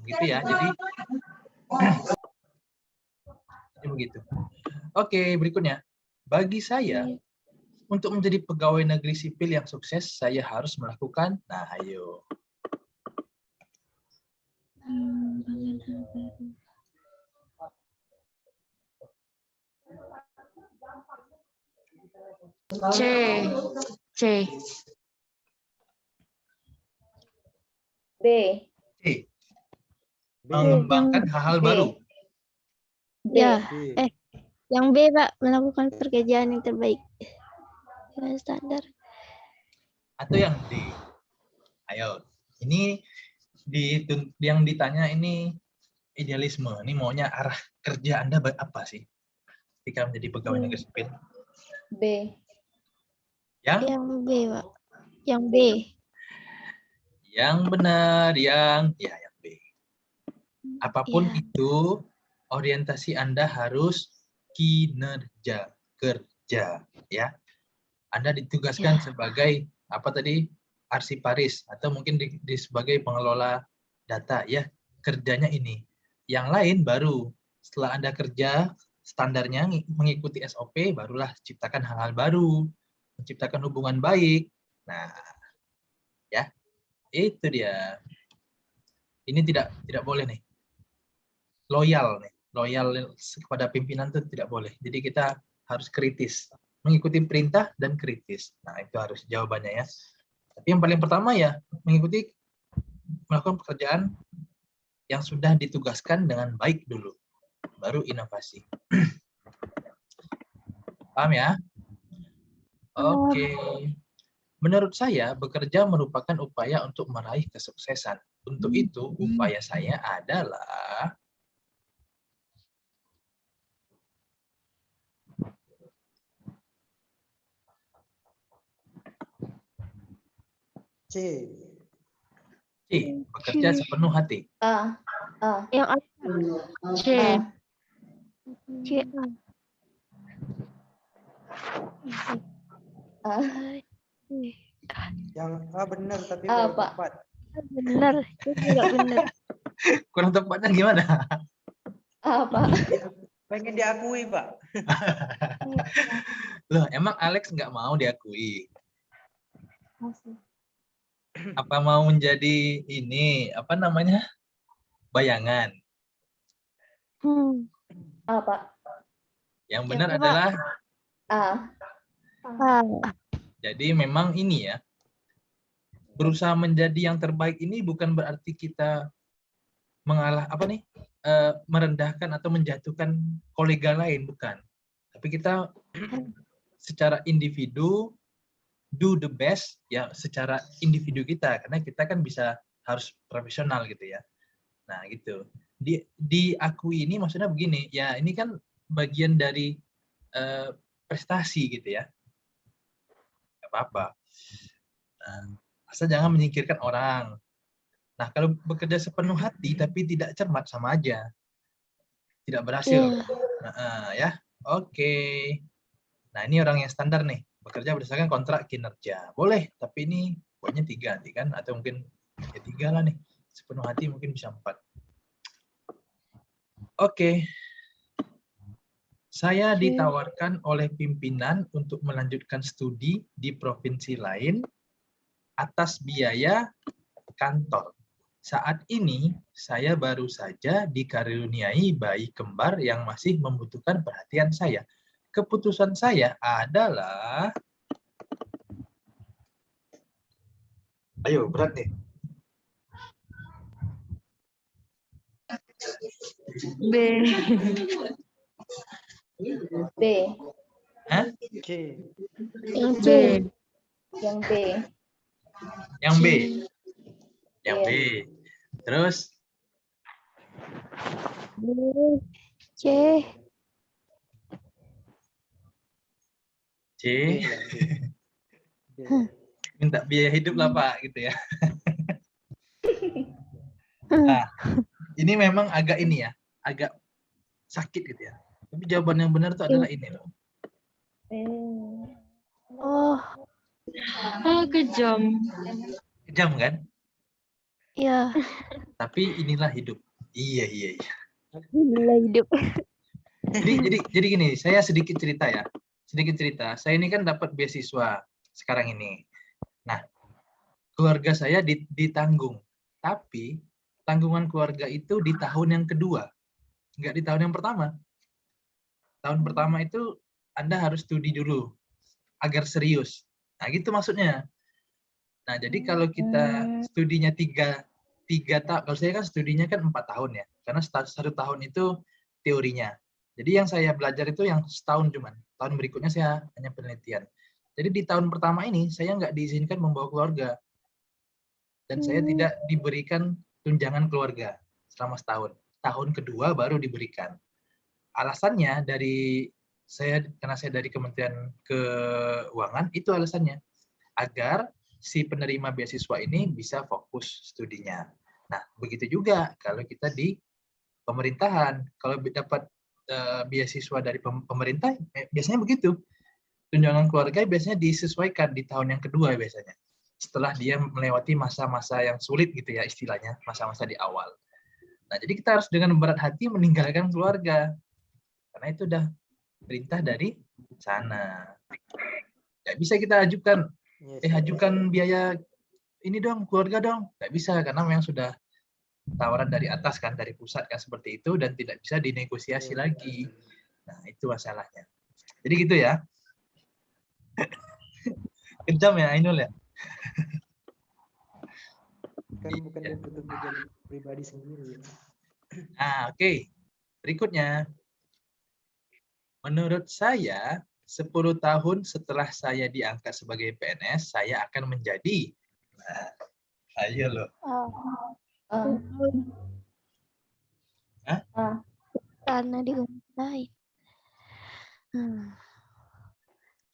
Gitu ya. Jadi begitu. Oke, berikutnya. Bagi saya, untuk menjadi pegawai negeri sipil yang sukses, saya harus melakukan, nah ayo. C. C. B. C. Mengembangkan hal-hal baru. Ya. B. Yang B, Pak, melakukan pekerjaan yang terbaik dengan standar. Atau yang D. Ayo. Ini yang ditanya ini idealisme. Ini maunya arah kerja Anda apa sih? Ketika menjadi pegawai negeri sipil. B. Yang B, Pak. Yang B. Yang benar, yang B. Apapun Ya. itu, orientasi Anda harus kinerja kerja, ya. Anda ditugaskan sebagai apa tadi? Arsiparis atau mungkin sebagai pengelola data, ya. Kerjanya ini. Yang lain baru setelah Anda kerja standarnya mengikuti SOP, barulah ciptakan hal-hal baru, menciptakan hubungan baik. Nah, ya. Itu dia. Ini tidak boleh nih. Loyal kepada pimpinan itu tidak boleh. Jadi kita harus kritis, mengikuti perintah dan kritis. Nah, itu harus jawabannya ya. Tapi yang paling pertama ya melakukan pekerjaan yang sudah ditugaskan dengan baik dulu, baru inovasi. Paham ya? Oke. Menurut saya, bekerja merupakan upaya untuk meraih kesuksesan. Untuk itu, upaya saya adalah C. bekerja sepenuh hati. A. Yang A. C. C. A. Yang A benar tapi A, kurang Pak. tepat. Benar. Itu juga benar. Kurang tepatnya gimana? A, Pak. Pengen diakui, Pak. Loh, emang Alex nggak mau diakui? Apa mau menjadi ini, apa namanya, bayangan? A, Pak. Yang benar Siapa, Pak? adalah, A. jadi memang ini ya, berusaha menjadi yang terbaik ini bukan berarti kita merendahkan atau menjatuhkan kolega lain, bukan. Tapi kita secara individu do the best ya secara individu kita, karena kita kan harus profesional gitu ya. Nah gitu. diakui ini maksudnya begini, ya ini kan bagian dari prestasi gitu ya. Nggak apa-apa. Asal jangan menyingkirkan orang. Nah, kalau bekerja sepenuh hati tapi tidak cermat sama aja. Tidak berhasil. Ya, oke. Nah, ini orang yang standar nih. Bekerja berdasarkan kontrak kinerja. Boleh, tapi ini pokoknya 3 nanti kan. Atau mungkin ya 3 lah nih. Sepenuh hati mungkin bisa 4. Oke. Saya ditawarkan oleh pimpinan untuk melanjutkan studi di provinsi lain atas biaya kantor. Saat ini, saya baru saja dikaruniai bayi kembar yang masih membutuhkan perhatian saya. Keputusan saya adalah... Ayo, berat nih. B. B. Hah? C. Yang C. B. Yang B. Yang B. Yang B. Iya. Terus, B. C. C. B. B. Minta biaya hidup lah Pak, gitu ya. Nah, ini memang agak ini ya, agak sakit gitu ya. Tapi jawaban yang benar itu adalah ini loh. Oh, Oh, kejam. Kejam kan? ya. Tapi inilah hidup. Iya. Inilah hidup. Jadi gini, saya sedikit cerita ya. Sedikit cerita. Saya ini kan dapat beasiswa sekarang ini. Nah, keluarga saya ditanggung. Tapi tanggungan keluarga itu di tahun yang kedua. Nggak di tahun yang pertama. Tahun pertama itu Anda harus studi dulu agar serius. Nah, gitu maksudnya. Nah, jadi kalau kita studinya 3 tahun, kalau saya kan studinya kan 4 tahun ya, karena 1 tahun itu teorinya. Jadi yang saya belajar itu yang setahun cuman. Tahun berikutnya saya hanya penelitian. Jadi di tahun pertama ini saya nggak diizinkan membawa keluarga. Dan saya tidak diberikan tunjangan keluarga selama setahun. Tahun kedua baru diberikan. Alasannya karena saya dari Kementerian Keuangan, itu alasannya. Agar si penerima beasiswa ini bisa fokus studinya. Nah, begitu juga kalau kita di pemerintahan. Kalau dapat beasiswa dari pemerintah, biasanya begitu. Tunjangan keluarga biasanya disesuaikan di tahun yang kedua biasanya. Setelah dia melewati masa-masa yang sulit gitu ya istilahnya, masa-masa di awal. Nah, jadi kita harus dengan berat hati meninggalkan keluarga. Karena itu udah perintah dari sana. Nggak bisa kita ajukan, ajukan biaya ini dong, keluarga dong. Nggak bisa, karena memang sudah tawaran dari atas kan, dari pusat kan seperti itu, dan tidak bisa dinegosiasi lagi. Nah, itu masalahnya. Jadi gitu ya. Kejam ya, Ainul ya? Kan bukan dia butuh tujuan pribadi sendiri. Nah, oke. Berikutnya. Menurut saya, 10 tahun setelah saya diangkat sebagai PNS, saya akan menjadi... Nah, ayo loh. Hah? Karena diuntai.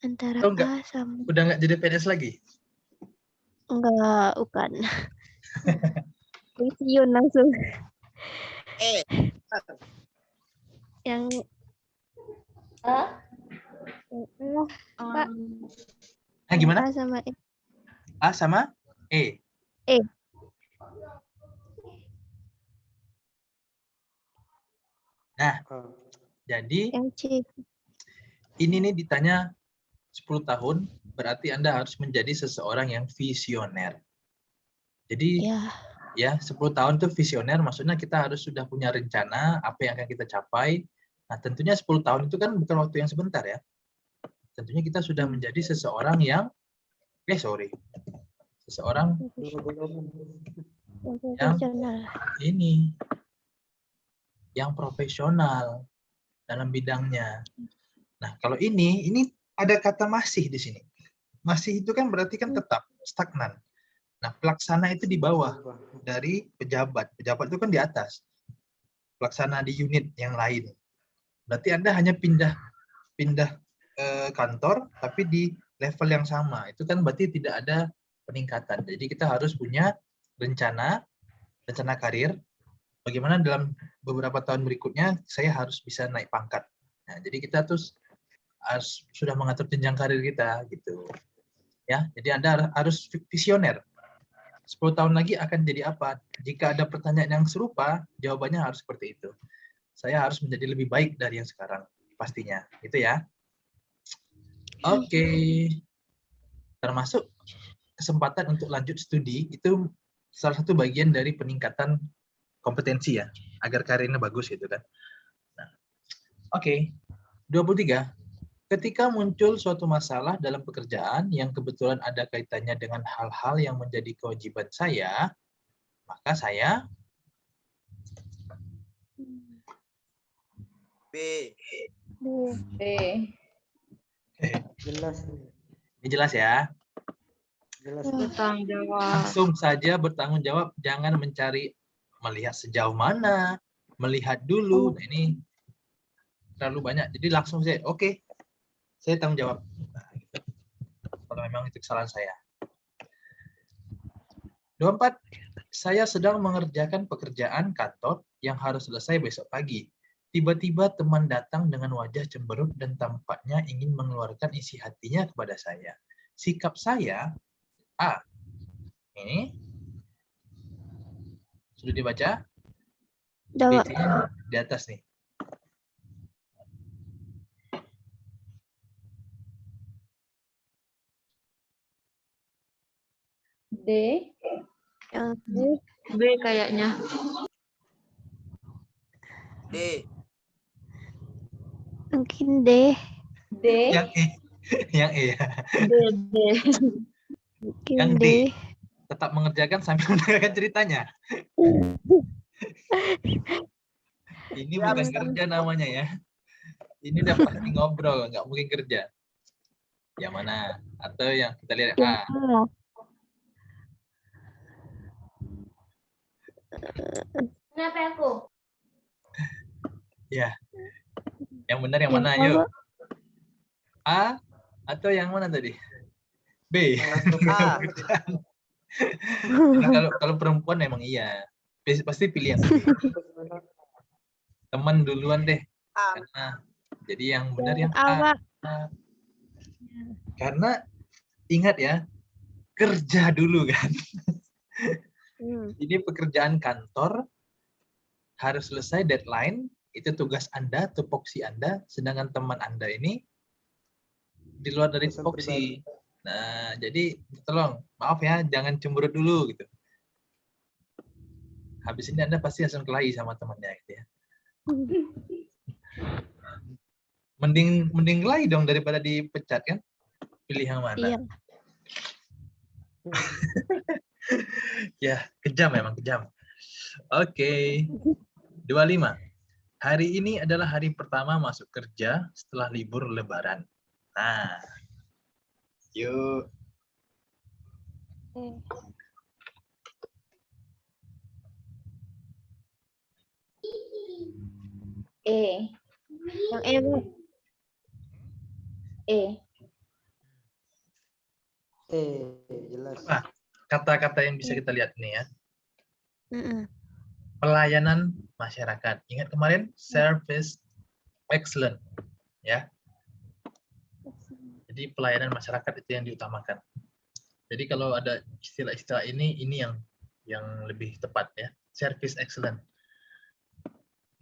Antara Oh, enggak. A sama... Udah nggak jadi PNS lagi? Enggak, bukan. Pensiun langsung. Yang Pak. Nah, gimana? A sama E. A sama E. E. Nah, jadi Yang C. ini nih ditanya 10 tahun, berarti Anda harus menjadi seseorang yang visioner. Jadi ya 10 tahun itu visioner, maksudnya kita harus sudah punya rencana apa yang akan kita capai. Nah, tentunya 10 tahun itu kan bukan waktu yang sebentar ya. Tentunya kita sudah menjadi seseorang yang seseorang yang profesional dalam bidangnya. Nah, kalau ini ada kata masih di sini. Masih itu kan berarti kan tetap stagnan. Nah, pelaksana itu di bawah dari pejabat. Pejabat itu kan di atas. pelaksana di unit yang lain. Berarti Anda hanya pindah kantor tapi di level yang sama. Itu kan berarti tidak ada peningkatan. Jadi kita harus punya rencana karir. Bagaimana dalam beberapa tahun berikutnya saya harus bisa naik pangkat. Nah, jadi kita terus sudah mengatur jenjang karir kita gitu. Ya, jadi Anda harus visioner. 10 tahun lagi akan jadi apa? Jika ada pertanyaan yang serupa, jawabannya harus seperti itu. Saya harus menjadi lebih baik dari yang sekarang, pastinya. Gitu ya. Oke. Termasuk kesempatan untuk lanjut studi, itu salah satu bagian dari peningkatan kompetensi ya, agar karirnya bagus gitu kan. Nah, oke. 23. Ketika muncul suatu masalah dalam pekerjaan yang kebetulan ada kaitannya dengan hal-hal yang menjadi kewajiban saya, maka saya B. B. Jelas. ini jelas ya. Jelas. Bertanggung jawab. Langsung saja bertanggung jawab, jangan mencari melihat sejauh mana, melihat dulu. Nah, ini terlalu banyak. Jadi langsung saja, oke, saya tanggung jawab. Nah, gitu. Kalau memang itu kesalahan saya. 24. Saya sedang mengerjakan pekerjaan kantor yang harus selesai besok pagi. Tiba-tiba teman datang dengan wajah cemberut dan tampaknya ingin mengeluarkan isi hatinya kepada saya. Sikap saya, A. Ini sudah dibaca? Jawab. B-nya di atas nih. D. Yang B. B kayaknya. D. Mungkin D. D. Yang E. Yang E ya. D. D. Mungkin Yang D. D. Tetap mengerjakan sambil mendengarkan ceritanya. Ini bukan kerja namanya ya. Ini udah pasti ngobrol, nggak mungkin kerja. Yang mana? Atau yang kita lihat Yang A. A. Kenapa aku? Ya. Yang benar yang mana? A, Yuk. Pak. A atau yang mana tadi? B. A. Karena kalau perempuan memang iya. Pasti pilih yang B. Teman duluan deh. A. Karena jadi yang benar yang A, A. Pak. Karena ingat ya, kerja dulu kan. Ini pekerjaan kantor harus selesai deadline, itu tugas Anda, tupoksi Anda, sedangkan teman Anda ini di luar dari Urusan tupoksi. Nah, jadi tolong, maaf ya, jangan cemberut dulu gitu. Habis ini Anda pasti langsung kelahi sama temannya gitu ya. Mending kelahi dong daripada dipecat kan? Pilih yang mana? Iya. Ya, kejam memang kejam. Oke. 25. Hari ini adalah hari pertama masuk kerja setelah libur lebaran. Nah. Yuk. E. Yang E, Pak. E. Jelas. Apa kata-kata yang bisa kita lihat nih ya? Mm-mm. Pelayanan masyarakat. Ingat kemarin service excellent, ya. Jadi pelayanan masyarakat itu yang diutamakan. Jadi kalau ada istilah-istilah ini yang lebih tepat ya, service excellent.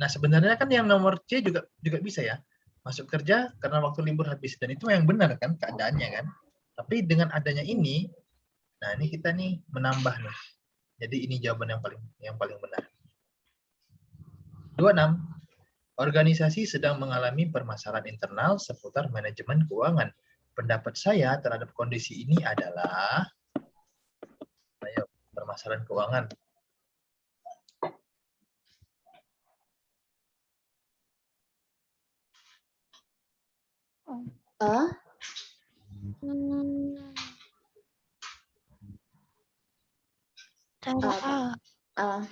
Nah sebenarnya kan yang nomor C juga bisa ya, masuk kerja karena waktu libur habis, dan itu yang benar kan keadaannya kan. Tapi dengan adanya ini, nah ini kita nih menambah nih. Jadi ini jawaban yang paling benar. 26. Organisasi sedang mengalami permasalahan internal seputar manajemen keuangan. Pendapat saya terhadap kondisi ini adalah, ayo, permasalahan keuangan. A. Cara A. A.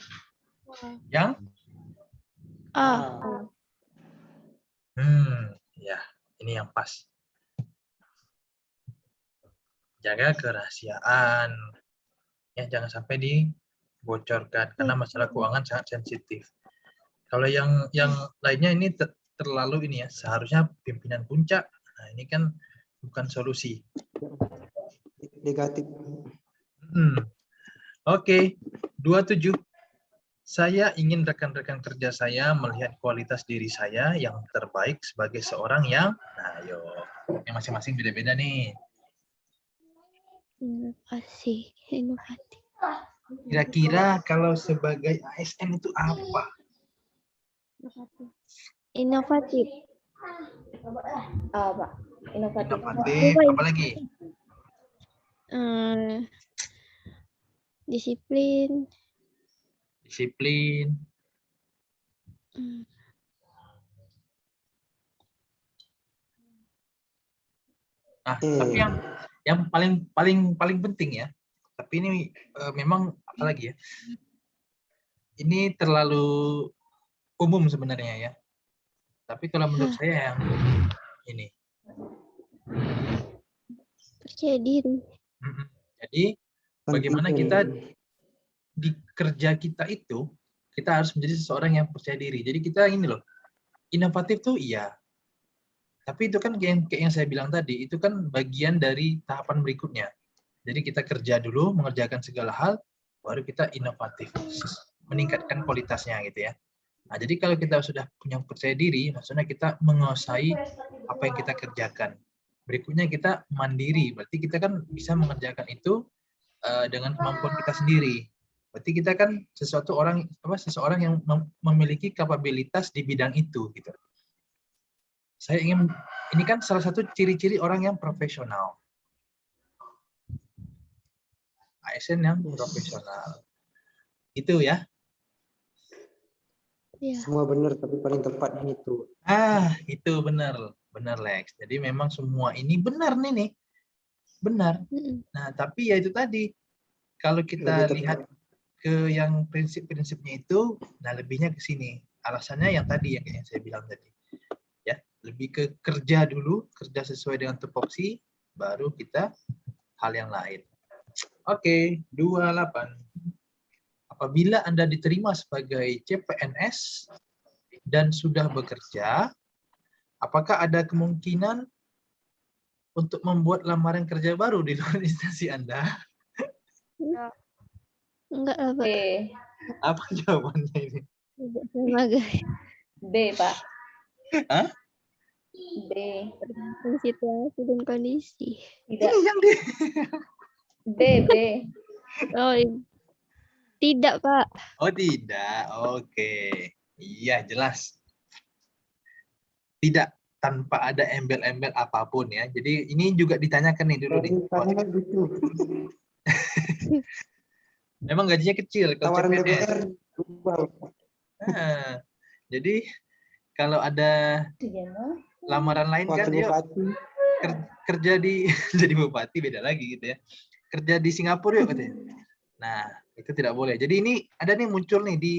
Yang A. Ya, ini yang pas. Jaga kerahasiaan. Ya, jangan sampai dibocorkan karena masalah keuangan sangat sensitif. Kalau yang lainnya ini terlalu ini ya, seharusnya pimpinan puncak. Nah, ini kan bukan solusi. Negatif. Oke, 27. Saya ingin rekan-rekan kerja saya melihat kualitas diri saya yang terbaik sebagai seorang yang, nah ayo, yang masing-masing beda-beda nih. Inovasi. Inovatif. Kira-kira kalau sebagai ASN itu apa? Inovatif. Apa? Inovatif. Inovatif, apa lagi? Disiplin. Disiplin. Nah, tapi yang paling penting ya. Tapi ini memang apalagi ya? Ini terlalu umum sebenarnya ya. Tapi kalau menurut saya yang ini. Percaya diri. Jadi bagaimana kita di kerja kita itu, kita harus menjadi seseorang yang percaya diri. Jadi kita ini loh, inovatif tuh iya. Tapi itu kan kayak yang saya bilang tadi, itu kan bagian dari tahapan berikutnya. Jadi kita kerja dulu, mengerjakan segala hal, baru kita inovatif, meningkatkan kualitasnya gitu ya. Nah, jadi kalau kita sudah punya percaya diri, maksudnya kita menguasai apa yang kita kerjakan. Berikutnya kita mandiri, berarti kita kan bisa mengerjakan itu dengan kemampuan kita sendiri. Berarti kita kan seseorang yang memiliki kapabilitas di bidang itu gitu. Ini kan salah satu ciri-ciri orang yang profesional. ASN yang profesional. Itu ya. Semua benar, tapi paling tepat itu. Itu benar. Benar, Lex. Jadi memang semua ini benar nih. Benar. Nah, tapi ya itu tadi. Kalau kita lihat ke yang prinsip-prinsipnya itu, nah lebihnya ke sini. Alasannya yang tadi, yang kayak saya bilang tadi. Ya, lebih ke kerja dulu, kerja sesuai dengan tupoksi, baru kita hal yang lain. Oke, 28. Apabila Anda diterima sebagai CPNS dan sudah bekerja, apakah ada kemungkinan untuk membuat lamaran kerja baru di luar instansi Anda? Enggak lah, Pak. Apa jawabannya ini? Tidak sama, guys. B, Pak. Hah? B. Tergantung situasi dan kondisi. Tidak. Ini yang di... B. Oh, tidak, Pak. Oh, tidak. Oke. Iya, jelas. Tidak, tanpa ada embel-embel apapun ya. Jadi ini juga ditanyakan nih dulu nih. Memang gajinya kecil kalau Tawaran CPNS. DPR. Nah, jadi kalau ada lamaran lain kan dia kerja di jadi bupati beda lagi gitu ya. Kerja di Singapura yuk katanya. Nah, itu tidak boleh. Jadi ini ada nih muncul nih di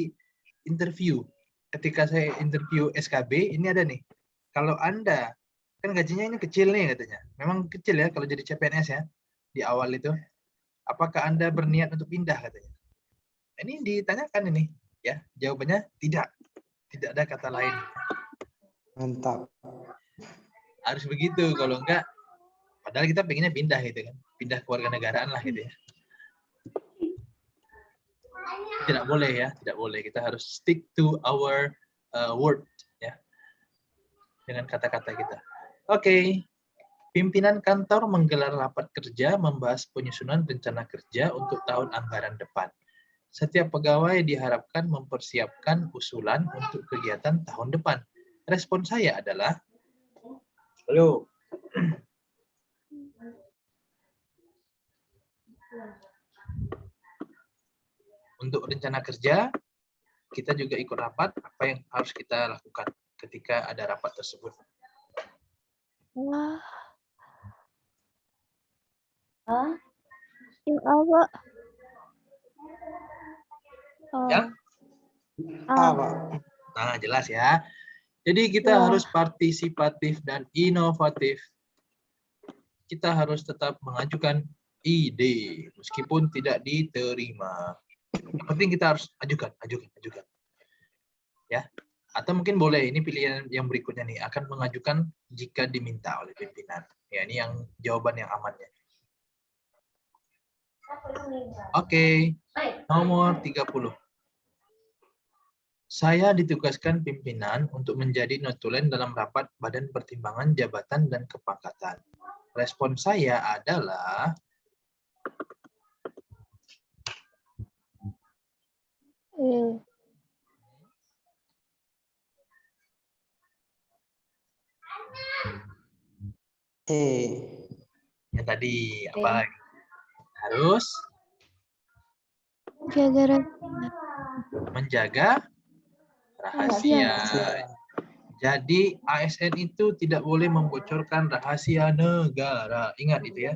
interview. Ketika saya interview SKB, ini ada nih. Kalau Anda kan gajinya ini kecil nih katanya. Memang kecil ya kalau jadi CPNS ya di awal itu. Apakah Anda berniat untuk pindah katanya? Ini ditanyakan ini ya. Jawabannya tidak. Tidak ada kata lain. Mantap. Harus begitu, kalau enggak padahal kita pengennya pindah gitu kan. Pindah kewarganegaraan lah gitu ya. Tidak boleh ya, tidak boleh. Kita harus stick to our word ya. Dengan kata-kata kita. Oke. Pimpinan kantor menggelar rapat kerja membahas penyusunan rencana kerja untuk tahun anggaran depan. Setiap pegawai diharapkan mempersiapkan usulan untuk kegiatan tahun depan. Respon saya adalah, halo. Untuk rencana kerja, kita juga ikut rapat, apa yang harus kita lakukan ketika ada rapat tersebut. Wah. Yang apa? Ya? Apa? Nah, jelas ya. Jadi kita Ya. harus partisipatif dan inovatif. Kita harus tetap mengajukan ide meskipun tidak diterima. Yang penting kita harus ajukan. Ya. Atau mungkin boleh, ini pilihan yang berikutnya nih, akan mengajukan jika diminta oleh pimpinan. Ya, ini yang jawaban yang amannya. Oke, nomor 30. Saya ditugaskan pimpinan untuk menjadi notulen dalam rapat Badan Pertimbangan Jabatan dan Kepangkatan. Respon saya adalah yang tadi apa? Harus Jaga menjaga rahasia. Jadi ASN itu tidak boleh membocorkan rahasia negara. Ingat itu ya.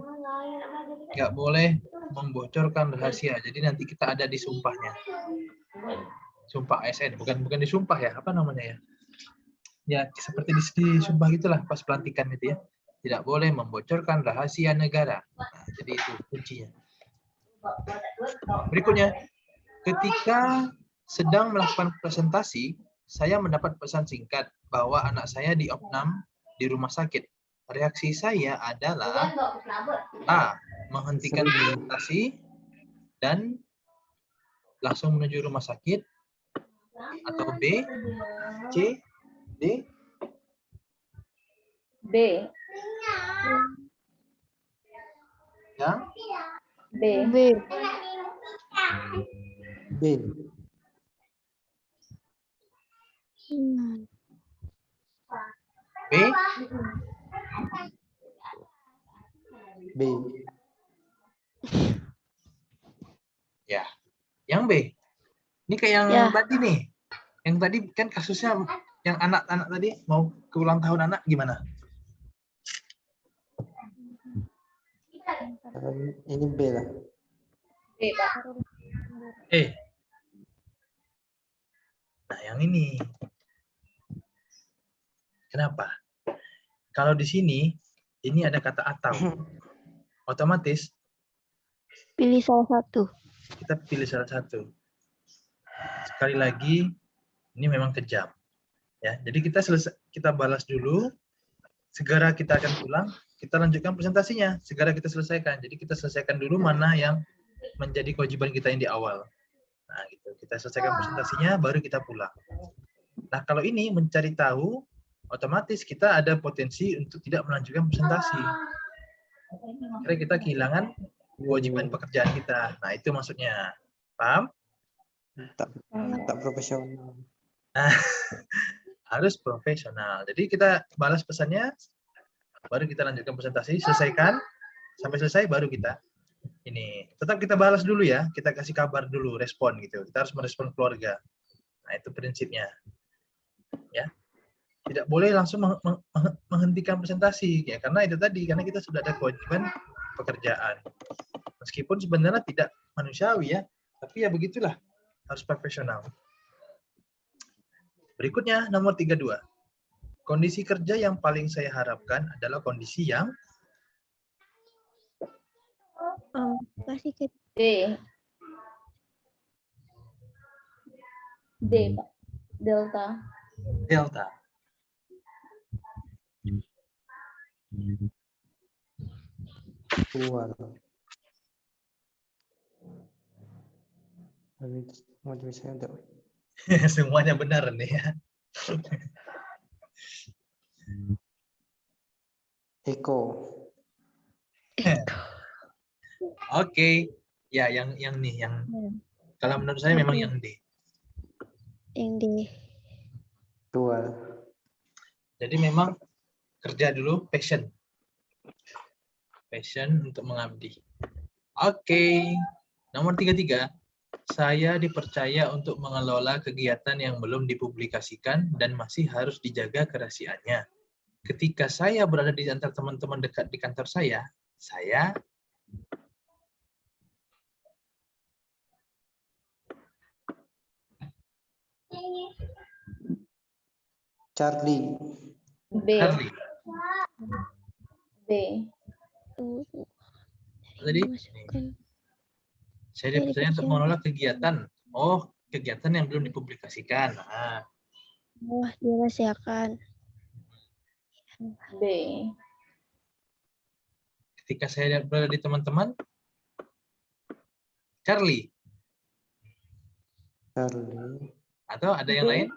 Nggak boleh membocorkan rahasia. Jadi nanti kita ada di sumpahnya. Sumpah ASN, bukan disumpah ya, apa namanya ya? Ya seperti di sumpah gitulah pas pelantikan itu ya. Tidak boleh membocorkan rahasia negara. Nah, jadi itu kuncinya. Berikutnya, ketika sedang melakukan presentasi, saya mendapat pesan singkat bahwa anak saya diopnam di rumah sakit. Reaksi saya adalah A. Menghentikan presentasi dan langsung menuju rumah sakit, atau B, C, D. B. Yang B. B. B. B. B. Ya, yang B. Ini kayak yang Ya. tadi nih. Yang tadi kan kasusnya yang anak-anak tadi mau ke ulang tahun anak gimana? Ini B lah. B, Pak. Nah, yang ini. Kenapa? Kalau di sini, ini ada kata atau. Otomatis, Pilih salah satu. kita pilih salah satu. Sekali lagi, ini memang kejam. Ya, jadi kita balas dulu, segera kita akan pulang, kita lanjutkan presentasinya, segera kita selesaikan. Jadi kita selesaikan dulu mana yang menjadi kewajiban kita yang di awal. Nah, gitu. Kita selesaikan presentasinya, baru kita pulang. Nah, kalau ini mencari tahu, otomatis kita ada potensi untuk tidak melanjutkan presentasi. Karena kita kehilangan kewajiban pekerjaan kita. Nah, itu maksudnya. Paham? Tak profesional. Harus profesional. Jadi kita balas pesannya, baru kita lanjutkan presentasi, selesaikan, sampai selesai baru kita ini. Tetap kita balas dulu ya, kita kasih kabar dulu, respon gitu. Kita harus merespon keluarga. Nah, itu prinsipnya. Ya. Tidak boleh langsung menghentikan presentasi ya, karena itu tadi, karena kita sudah ada kewajiban pekerjaan. Meskipun sebenarnya tidak manusiawi ya, tapi ya begitulah, harus profesional. Berikutnya nomor 32. Kondisi kerja yang paling saya harapkan adalah kondisi yang Kasih ke D. D, Pak. Delta. delta. Keluar. Mau saya ada. Semuanya benar nih ya. Eko. Oke. Ya, yang nih, yang kalau menurut saya memang yang D. yang di Keluar. Jadi memang kerja dulu, passion. Passion untuk mengabdi. Oke. Nomor 33. Saya dipercaya untuk mengelola kegiatan yang belum dipublikasikan dan masih harus dijaga kerahasiaannya. Ketika saya berada di antara teman-teman dekat di kantor saya Charlie. B. Charlie. B. Tadi saya untuk menolak kegiatan. Oh, kegiatan yang belum dipublikasikan. Nah, dirahasiakan. B. ketika saya berada di teman-teman, Charlie. Charlie. Atau ada yang B. lain?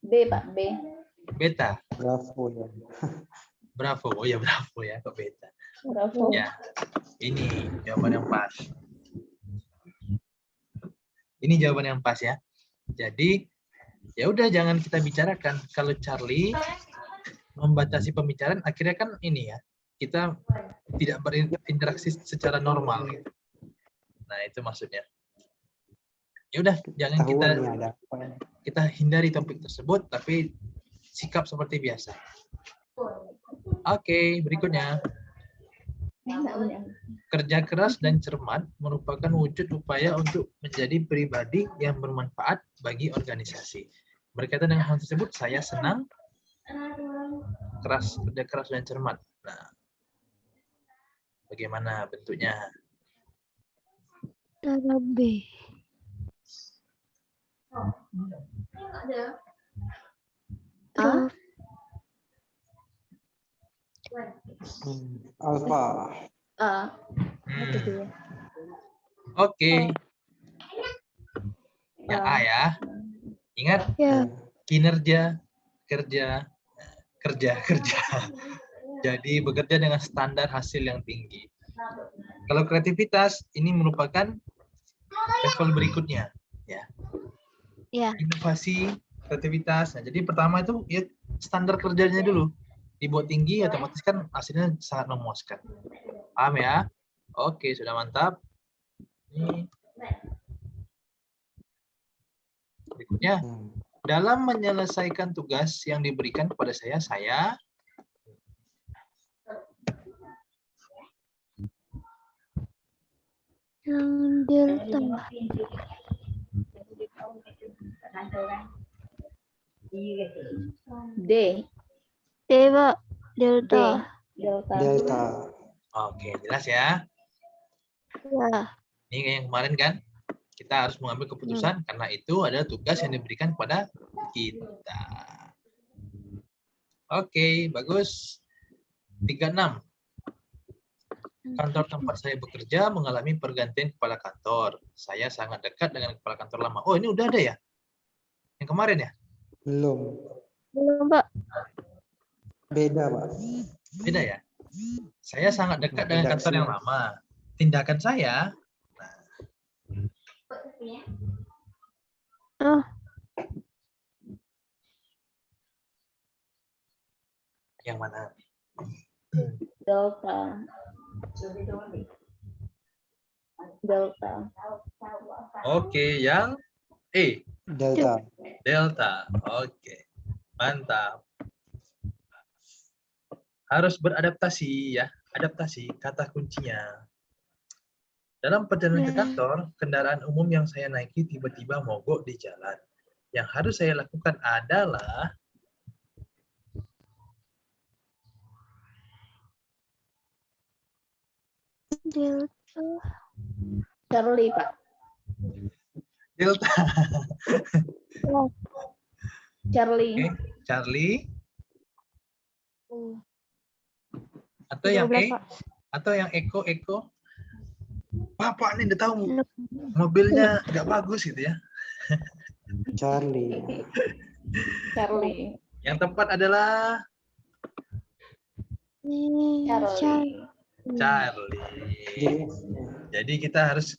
B, Pak. B. Beta. Bravo ya. Bravo. Oh ya, bravo ya, kok beta. Bravo. Ya, ini jawaban yang pas. Ini jawaban yang pas ya. Jadi, ya udah jangan kita bicarakan. Kalau Charlie membatasi pembicaraan, akhirnya kan ini ya, kita tidak berinteraksi secara normal. Gitu. Nah, itu maksudnya. Ya udah, jangan Ketahuan nih ada apa. kita hindari topik tersebut, tapi sikap seperti biasa. Oke, berikutnya. Kerja keras dan cermat merupakan wujud upaya untuk menjadi pribadi yang bermanfaat bagi organisasi. Berkaitan dengan hal tersebut, saya senang kerja keras dan cermat. Nah, bagaimana bentuknya? Cara B. A. Alpha. A. Oke. Yang A ya. Ingat, Ya, kinerja, kerja. Jadi bekerja dengan standar hasil yang tinggi. Kalau kreativitas, ini merupakan level berikutnya. Ya. ya. Inovasi, kreativitas. Nah, jadi pertama itu ya standar kerjanya dulu. Dibuat tinggi, otomatis kan hasilnya sangat memuaskan. Paham ya? Oke, sudah mantap. Ini. Berikutnya, dalam menyelesaikan tugas yang diberikan kepada saya Yang delta. D. D, Pak. Delta. Delta. Delta. Oke, jelas ya. Ya. Ini kayak yang kemarin kan, kita harus mengambil keputusan karena itu adalah tugas yang diberikan kepada kita. Oke, bagus. 36. Kantor tempat saya bekerja mengalami pergantian kepala kantor. Saya sangat dekat dengan kepala kantor lama. Oh, ini udah ada ya? Yang kemarin ya? Belum. Belum, Pak. Beda, Pak. Beda ya? Saya sangat dekat dengan kantor yang lama. Tindakan saya, Oh, yang mana? Delta. Delta. Oke, yang E. Delta. Delta. Oke, mantap. Harus beradaptasi ya. Adaptasi, kata kuncinya. Dalam perjalanan ke kantor, kendaraan umum yang saya naiki tiba-tiba mogok di jalan. Yang harus saya lakukan adalah delta. Charlie, Pak. Delta. Charlie. Oke, Charlie. Atau 13, yang E, Pak. atau yang Eko. Pak nih udah tahu mobilnya nggak bagus gitu ya. Charlie. Charlie. Yang tepat adalah Charlie. Charlie. Jadi kita harus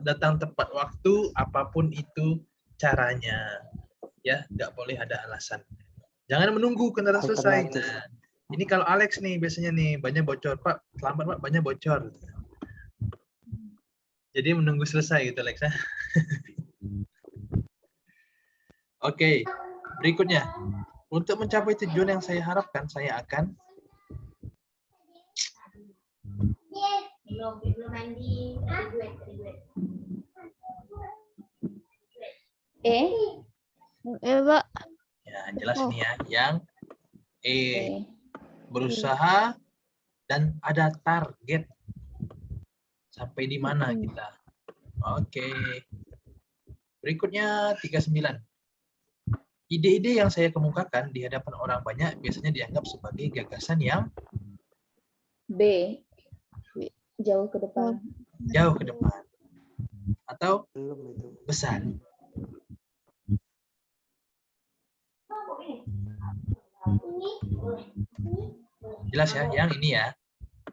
datang tepat waktu apapun itu caranya. Ya, nggak boleh ada alasan. Jangan menunggu kendaraan selesai. Nah, ini kalau Alex nih biasanya nih banyak bocor, Pak. Selamat Pak, banyak bocor. Jadi menunggu selesai gitu Alex. Oke, berikutnya. Untuk mencapai tujuan yang saya harapkan, saya akan E. Pak. Ya, jelas Oh. ini ya. Yang E, E. berusaha dan ada target. Sampai di mana kita? Oke. Berikutnya 39. Ide-ide yang saya kemukakan di hadapan orang banyak biasanya dianggap sebagai gagasan yang B. Jauh ke depan. jauh ke depan atau Belum itu. besar. Jelas ya, yang ini ya,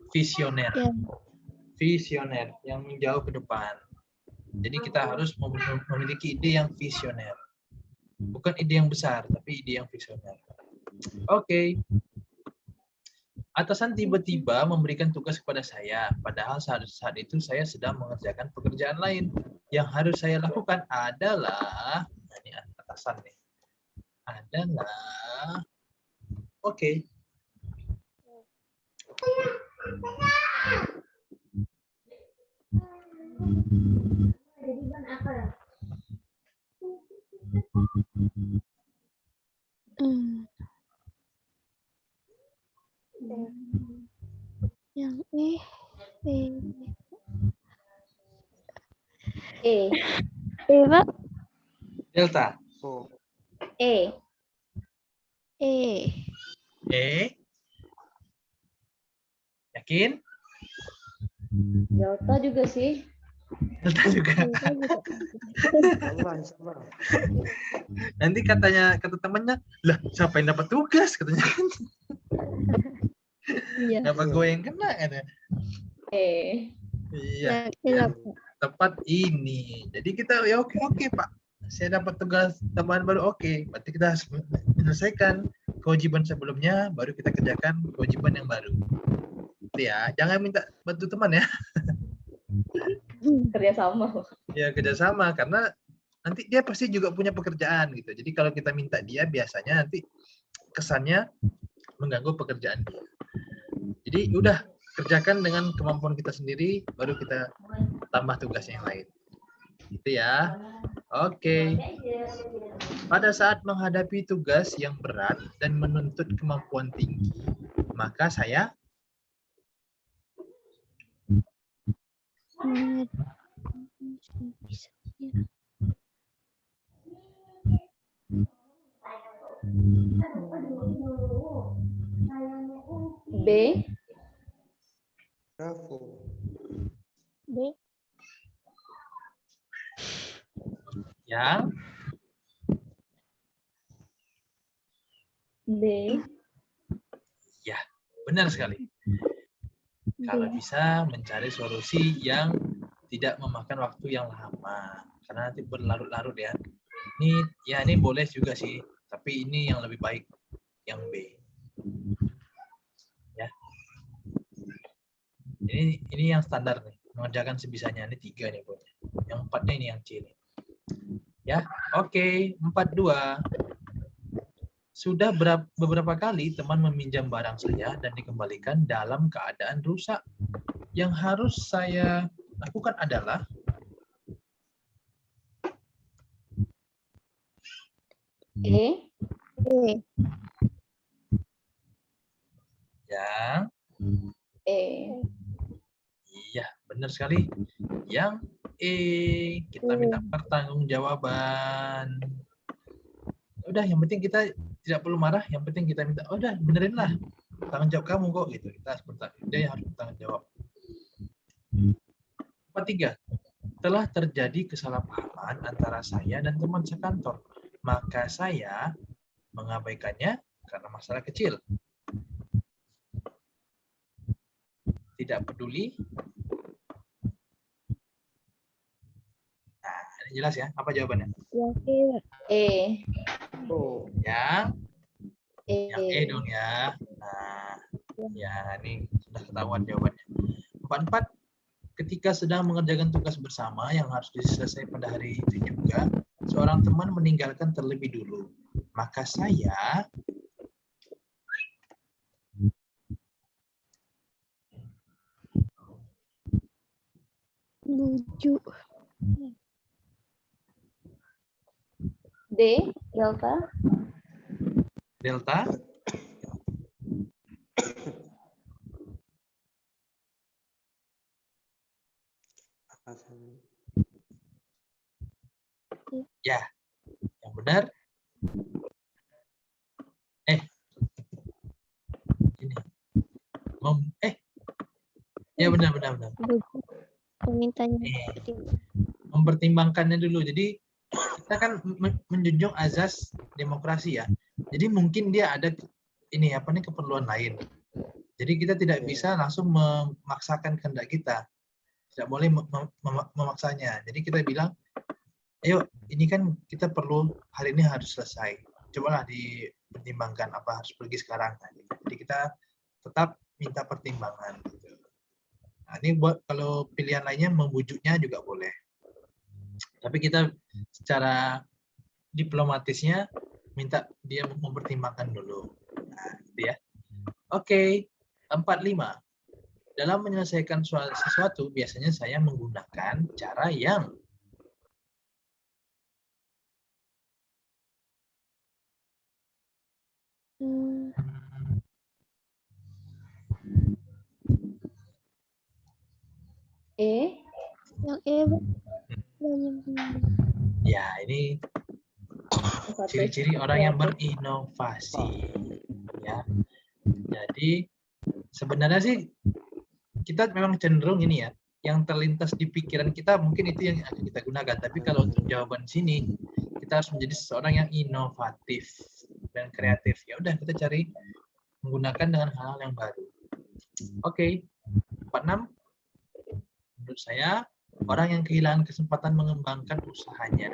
visioner. Ya. Visioner, yang jauh ke depan. Jadi kita harus memiliki ide yang visioner. Bukan ide yang besar, tapi ide yang visioner. Oke. Atasan tiba-tiba memberikan tugas kepada saya, padahal saat itu saya sedang mengerjakan pekerjaan lain. Yang harus saya lakukan adalah, nah ini atasan nih, adalah, oke. Hmm. Yang E. E. Pak. Delta. Oh, E. E. E. Yakin? Delta juga sih. Delta juga. insyaallah, insyaallah. Nanti kata temannya, lah siapa yang dapat tugas katanya kan? Iya. Kenapa gue yang kena kan ya? E. Iya, Yakin, Pak. tepat ini. Jadi kita ya oke Pak. Saya dapat tugas tambahan baru, oke. Berarti kita harus menyelesaikan kewajiban sebelumnya, baru kita kerjakan kewajiban yang baru. Gitu ya, jangan minta bantu teman ya. Kerjasama. Ya kerjasama, karena nanti dia pasti juga punya pekerjaan gitu. Jadi kalau kita minta dia, biasanya nanti kesannya mengganggu pekerjaan dia. Jadi udah kerjakan dengan kemampuan kita sendiri, baru kita tambah tugas yang lain. Gitu ya. Oke. Pada saat menghadapi tugas yang berat dan menuntut kemampuan tinggi, maka saya B. Bravo. B. yang B. ya, benar sekali. Kalau bisa mencari solusi yang tidak memakan waktu yang lama, karena nanti berlarut-larut ya. Ini boleh juga sih, tapi ini yang lebih baik yang B. Ya. Ini yang standar nih, mengerjakan sebisanya. Ini 3 nih pokoknya. Yang 4-nya ini yang C nih. Ya, oke, 42. Sudah beberapa kali teman meminjam barang saya dan dikembalikan dalam keadaan rusak. Yang harus saya lakukan adalah E. E. yang E. iya, benar sekali. Yang E, kita minta pertanggungjawaban. Udah, yang penting kita tidak perlu marah, yang penting kita minta, udah benerin lah, tanggung jawab kamu kok gitu. Kita harus dia yang harus bertanggung jawab. 43. Telah terjadi kesalahpahaman antara saya dan teman sekantor, maka saya mengabaikannya karena masalah kecil. Tidak peduli. Nah, ini jelas ya, apa jawabannya? Yakin. E. Oh, Yang E. E dong ya. Nah, ya ini sudah ketahuan jawabannya. 44. Ketika sedang mengerjakan tugas bersama yang harus diselesaikan pada hari itu juga, seorang teman meninggalkan terlebih dulu. Maka saya Lucu. D. Delta. Delta. Ya, yang benar. Ini. Ya benar. Permintaannya Eh. seperti itu. Mempertimbangkannya dulu. Jadi kita kan menjunjung azas demokrasi ya. Jadi mungkin dia ada keperluan lain. Jadi kita tidak bisa langsung memaksakan kehendak kita. Tidak boleh memaksanya. Jadi kita bilang, ayo ini kan kita perlu hari ini harus selesai. Cobalah dipertimbangkan apa harus pergi sekarang. Jadi kita tetap minta pertimbangan. Nah, ini buat kalau pilihan lainnya membujuknya juga boleh. Tapi kita secara diplomatisnya minta dia mempertimbangkan dulu. Nah, gitu ya. Oke, 45. Dalam menyelesaikan sesuatu, biasanya saya menggunakan cara yang Yang ya ini ciri-ciri orang yang berinovasi. Ya. Jadi sebenarnya sih kita memang cenderung ini ya, yang terlintas di pikiran kita mungkin itu yang akan kita gunakan. Tapi kalau untuk jawaban sini, kita harus menjadi seseorang yang inovatif dan kreatif. Ya udah kita cari menggunakan dengan hal yang baru. Oke. 46. Menurut saya, orang yang kehilangan kesempatan mengembangkan usahanya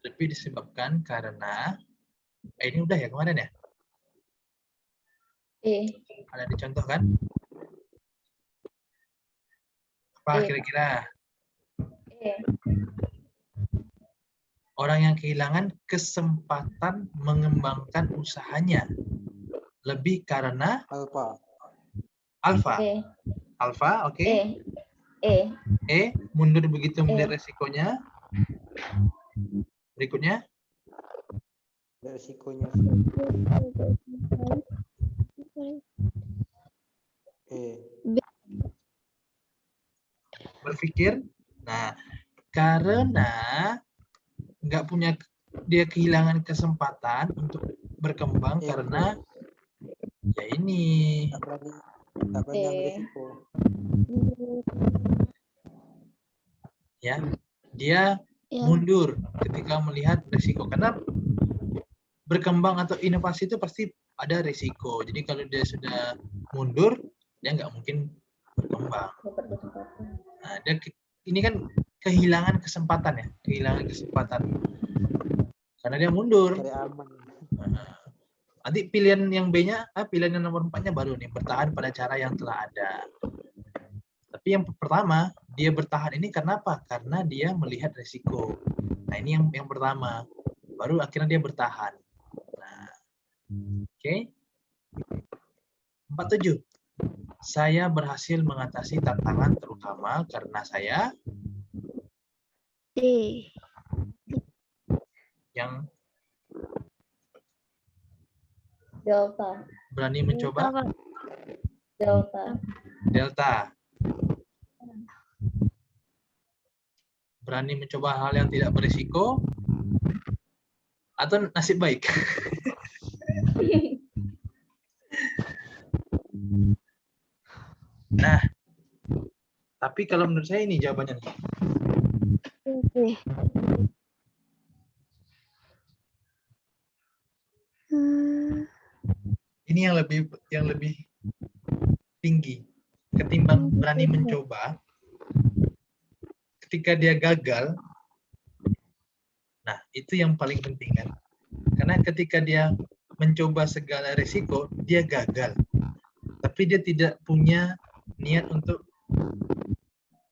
lebih disebabkan karena ini udah ya kemarin ya? Ada dicontohkan? Apa kira-kira? Orang yang kehilangan kesempatan mengembangkan usahanya lebih karena alfa. Alfa, oke. Mundur begitu melihat resikonya. Berikutnya. Resikonya Berpikir. Nah, karena nggak punya, dia kehilangan kesempatan untuk berkembang karena ya ini. tak berani ambil resiko. Ya, dia mundur ketika melihat resiko karena berkembang atau inovasi itu pasti ada resiko. Jadi kalau dia sudah mundur, dia nggak mungkin berkembang. Nah, dia ini kan kehilangan kesempatan ya, kehilangan kesempatan karena dia mundur. Nanti pilihan yang B-nya, pilihan yang nomor 4-nya baru nih, bertahan pada cara yang telah ada. Tapi yang pertama, dia bertahan ini karena apa? Karena dia melihat resiko. Nah, ini yang pertama. Baru akhirnya dia bertahan. Nah, oke. 47. Saya berhasil mengatasi tantangan terutama karena saya yang Delta. berani mencoba. Delta. Berani mencoba hal yang tidak berisiko atau nasib baik. Nah, tapi kalau menurut saya ini jawabannya. Ini yang lebih tinggi ketimbang berani mencoba. Ketika dia gagal, nah itu yang paling penting kan. Karena ketika dia mencoba segala risiko, dia gagal. Tapi dia tidak punya niat untuk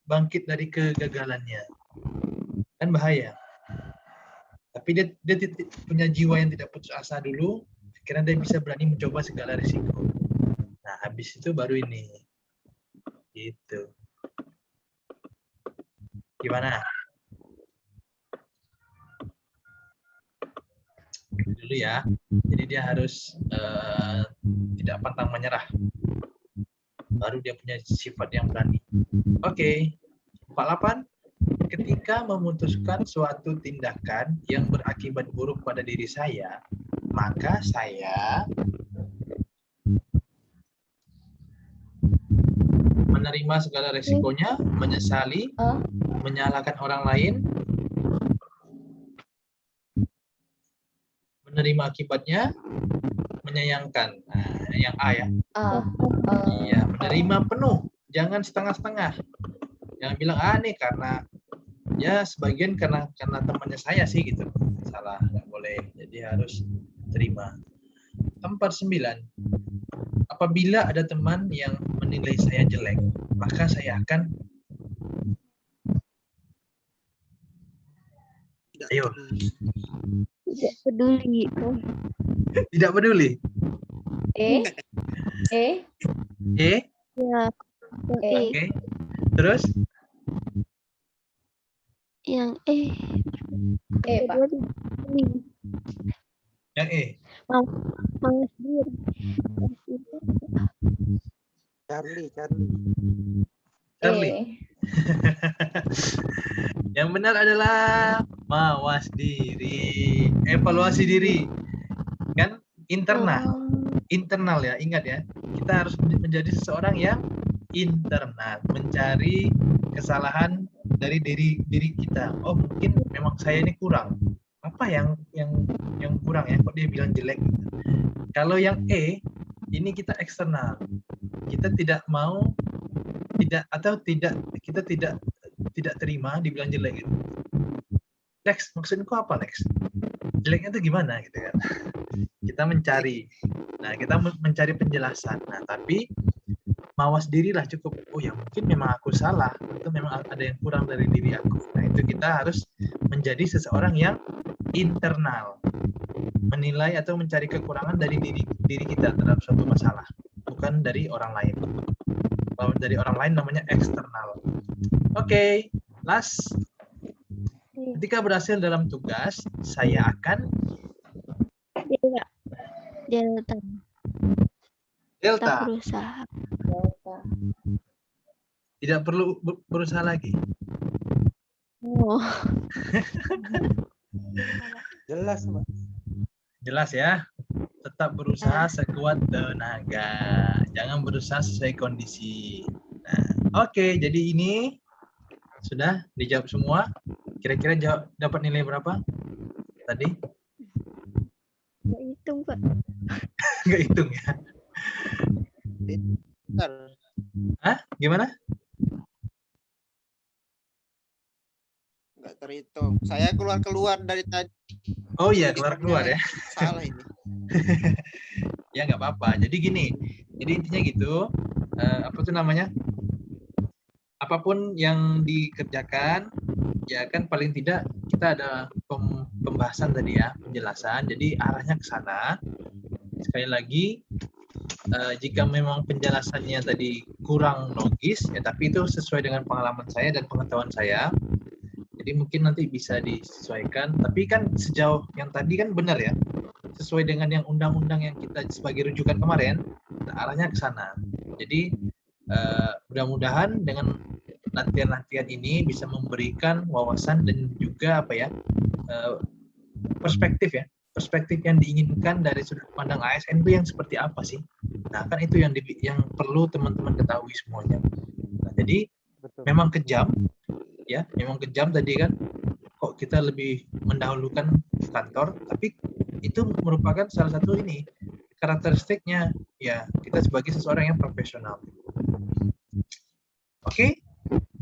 bangkit dari kegagalannya. Kan bahaya. Tapi dia punya jiwa yang tidak putus asa dulu, karena dia bisa berani mencoba segala risiko. Nah, habis itu baru ini. Gitu. Gimana? dulu ya. Jadi dia harus tidak pantang menyerah. Baru dia punya sifat yang berani. Oke. 48. Ketika memutuskan suatu tindakan yang berakibat buruk pada diri saya, maka saya menerima segala resikonya, menyesali, menyalahkan orang lain, menerima akibatnya, menyayangkan. Nah, yang A ya. Iya, menerima penuh, jangan setengah-setengah. Jangan bilang nih karena ya sebagian karena temannya saya sih gitu. Salah, nggak boleh. Jadi harus terima. 49. Apabila ada teman yang menilai saya jelek, maka saya akan ayo. Tidak peduli. Tidak peduli. Ya. Oke. Terus Yang Pak. yang E. Mawas diri. Charlie. Charlie. Yang benar adalah mawas diri, evaluasi diri. Kan internal ya, ingat ya. Kita harus menjadi seseorang yang internal, mencari kesalahan dari diri kita. Oh, mungkin memang saya ini kurang. Apa yang kurang ya? Kok dia bilang jelek? Kalau yang E, ini kita eksternal. Kita tidak mau kita tidak terima dibilang jelek gitu. Next, maksudku apa next? Jeleknya itu gimana gitu kan? Kita mencari. Nah, kita mencari penjelasan. Nah, tapi mawas dirilah cukup. Oh ya, mungkin memang aku salah atau memang ada yang kurang dari diri aku. Nah, itu kita harus menjadi seseorang yang internal. Menilai atau mencari kekurangan dari diri kita terhadap suatu masalah, bukan dari orang lain. Kalau dari orang lain namanya eksternal. Oke, last. Ketika berhasil dalam tugas, saya akan Delta. Berusaha. Tidak perlu berusaha lagi. Oh. Jelas, Pak. Jelas ya. Tetap berusaha sekuat tenaga. Jangan berusaha sesuai kondisi. Nah, oke, jadi ini sudah dijawab semua. Kira-kira dapat nilai berapa tadi? Nggak hitung, Pak. Nggak hitung ya? Hah? Gimana? Nggak terhitung. Saya keluar dari tadi. Oh iya, keluar ya. Salah ini. Ya nggak apa-apa. Jadi gini. Jadi intinya gitu. Apa tuh namanya? Apapun yang dikerjakan, ya kan paling tidak kita ada pembahasan tadi ya, penjelasan. Jadi arahnya ke sana. Sekali lagi, jika memang penjelasannya tadi kurang logis, ya tapi itu sesuai dengan pengalaman saya dan pengetahuan saya. Jadi mungkin nanti bisa disesuaikan. Tapi kan sejauh yang tadi kan benar ya, sesuai dengan yang undang-undang yang kita sebagai rujukan kemarin, arahnya ke sana. Jadi mudah-mudahan dengan latihan-latihan ini bisa memberikan wawasan dan juga perspektif yang diinginkan dari sudut pandang ASN itu yang seperti apa sih. Nah kan itu yang perlu teman-teman ketahui semuanya. Nah, jadi memang kejam tadi kan, kok kita lebih mendahulukan kantor, tapi itu merupakan salah satu karakteristiknya ya, kita sebagai seseorang yang profesional. Oke.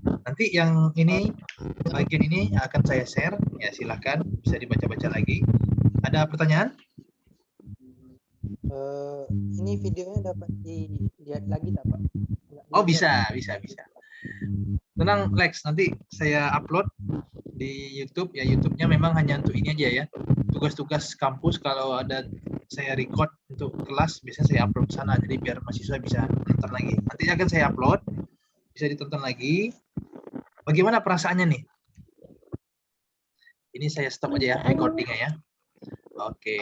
Nanti yang bagian ini akan saya share, ya silahkan bisa dibaca-baca lagi. Ada pertanyaan? Ini videonya dapat dilihat lagi tak, Pak? Oh bisa. Tenang Lex, nanti saya upload di YouTube ya. YouTube-nya memang hanya untuk ini aja ya. Tugas-tugas kampus kalau ada saya record untuk kelas biasanya saya upload ke sana, jadi biar mahasiswa bisa nonton lagi. Nanti akan saya upload, bisa ditonton lagi. Bagaimana perasaannya nih? Ini saya stop aja ya recordingnya ya. Oke.